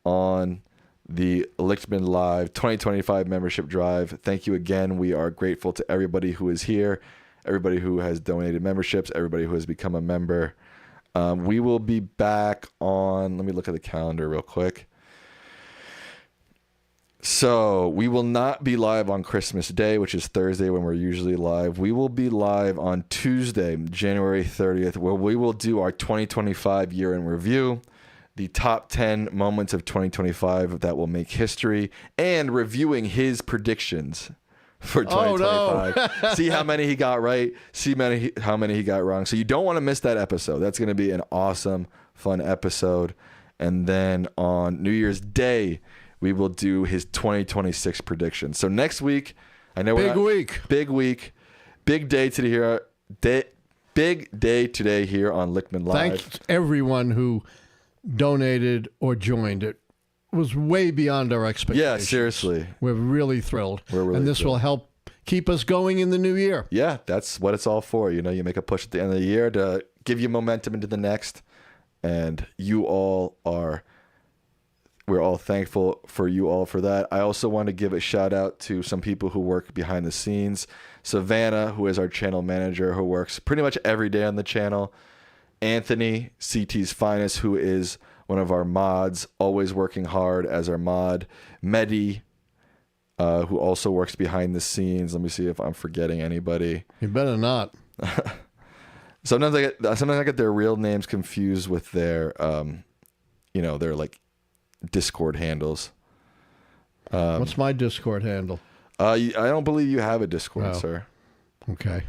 on the Lichtman Live 2025 membership drive. Thank you again. We are grateful to everybody who is here, everybody who has donated memberships, everybody who has become a member. We will be back on, let me look at the calendar real quick. So we will not be live on Christmas Day, which is Thursday when we're usually live. We will be live on Tuesday, January 30th, where we will do our 2025 year in review, the top 10 moments of 2025 that will make history, and reviewing his predictions for 2025. Oh, no. See how many he got right, see how many he got wrong. So you don't want to miss that episode. That's going to be an awesome, fun episode. And then on New Year's Day, we will do his 2026 predictions. So next week, I know Big week. Big day today here. Big day today here on Lichtman Live. Thanks everyone who donated or joined. It was way beyond our expectations. Yeah, seriously. We're really thrilled. And this will help keep us going in the new year. Yeah, that's what it's all for. You make a push at the end of the year to give you momentum into the next. And we're all thankful for you all for that. I also want to give a shout out to some people who work behind the scenes. Savannah, who is our channel manager, who works pretty much every day on the channel. Anthony, CT's finest, who is one of our mods, always working hard as our mod. Mehdi, who also works behind the scenes. Let me see if I'm forgetting anybody. You better not. Sometimes I get their real names confused with their, their like Discord handles. What's my Discord handle? I don't believe you have a Discord, sir. Okay.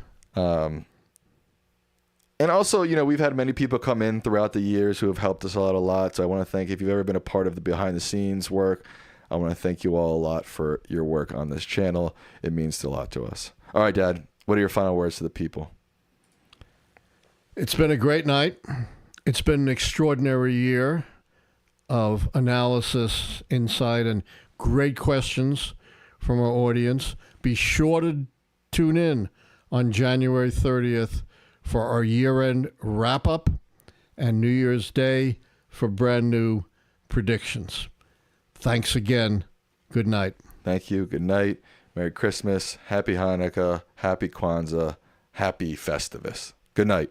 And also, we've had many people come in throughout the years who have helped us out a lot. So I want to thank, if you've ever been a part of the behind the scenes work, I want to thank you all a lot for your work on this channel. It means a lot to us. All right, Dad, what are your final words to the people? It's been a great night. It's been an extraordinary year of analysis, insight, and great questions from our audience. Be sure to tune in on January 30th for our year-end wrap-up and New Year's Day for brand new predictions. Thanks again. Good night. Thank you. Good night. Merry Christmas. Happy Hanukkah. Happy Kwanzaa. Happy Festivus. Good night.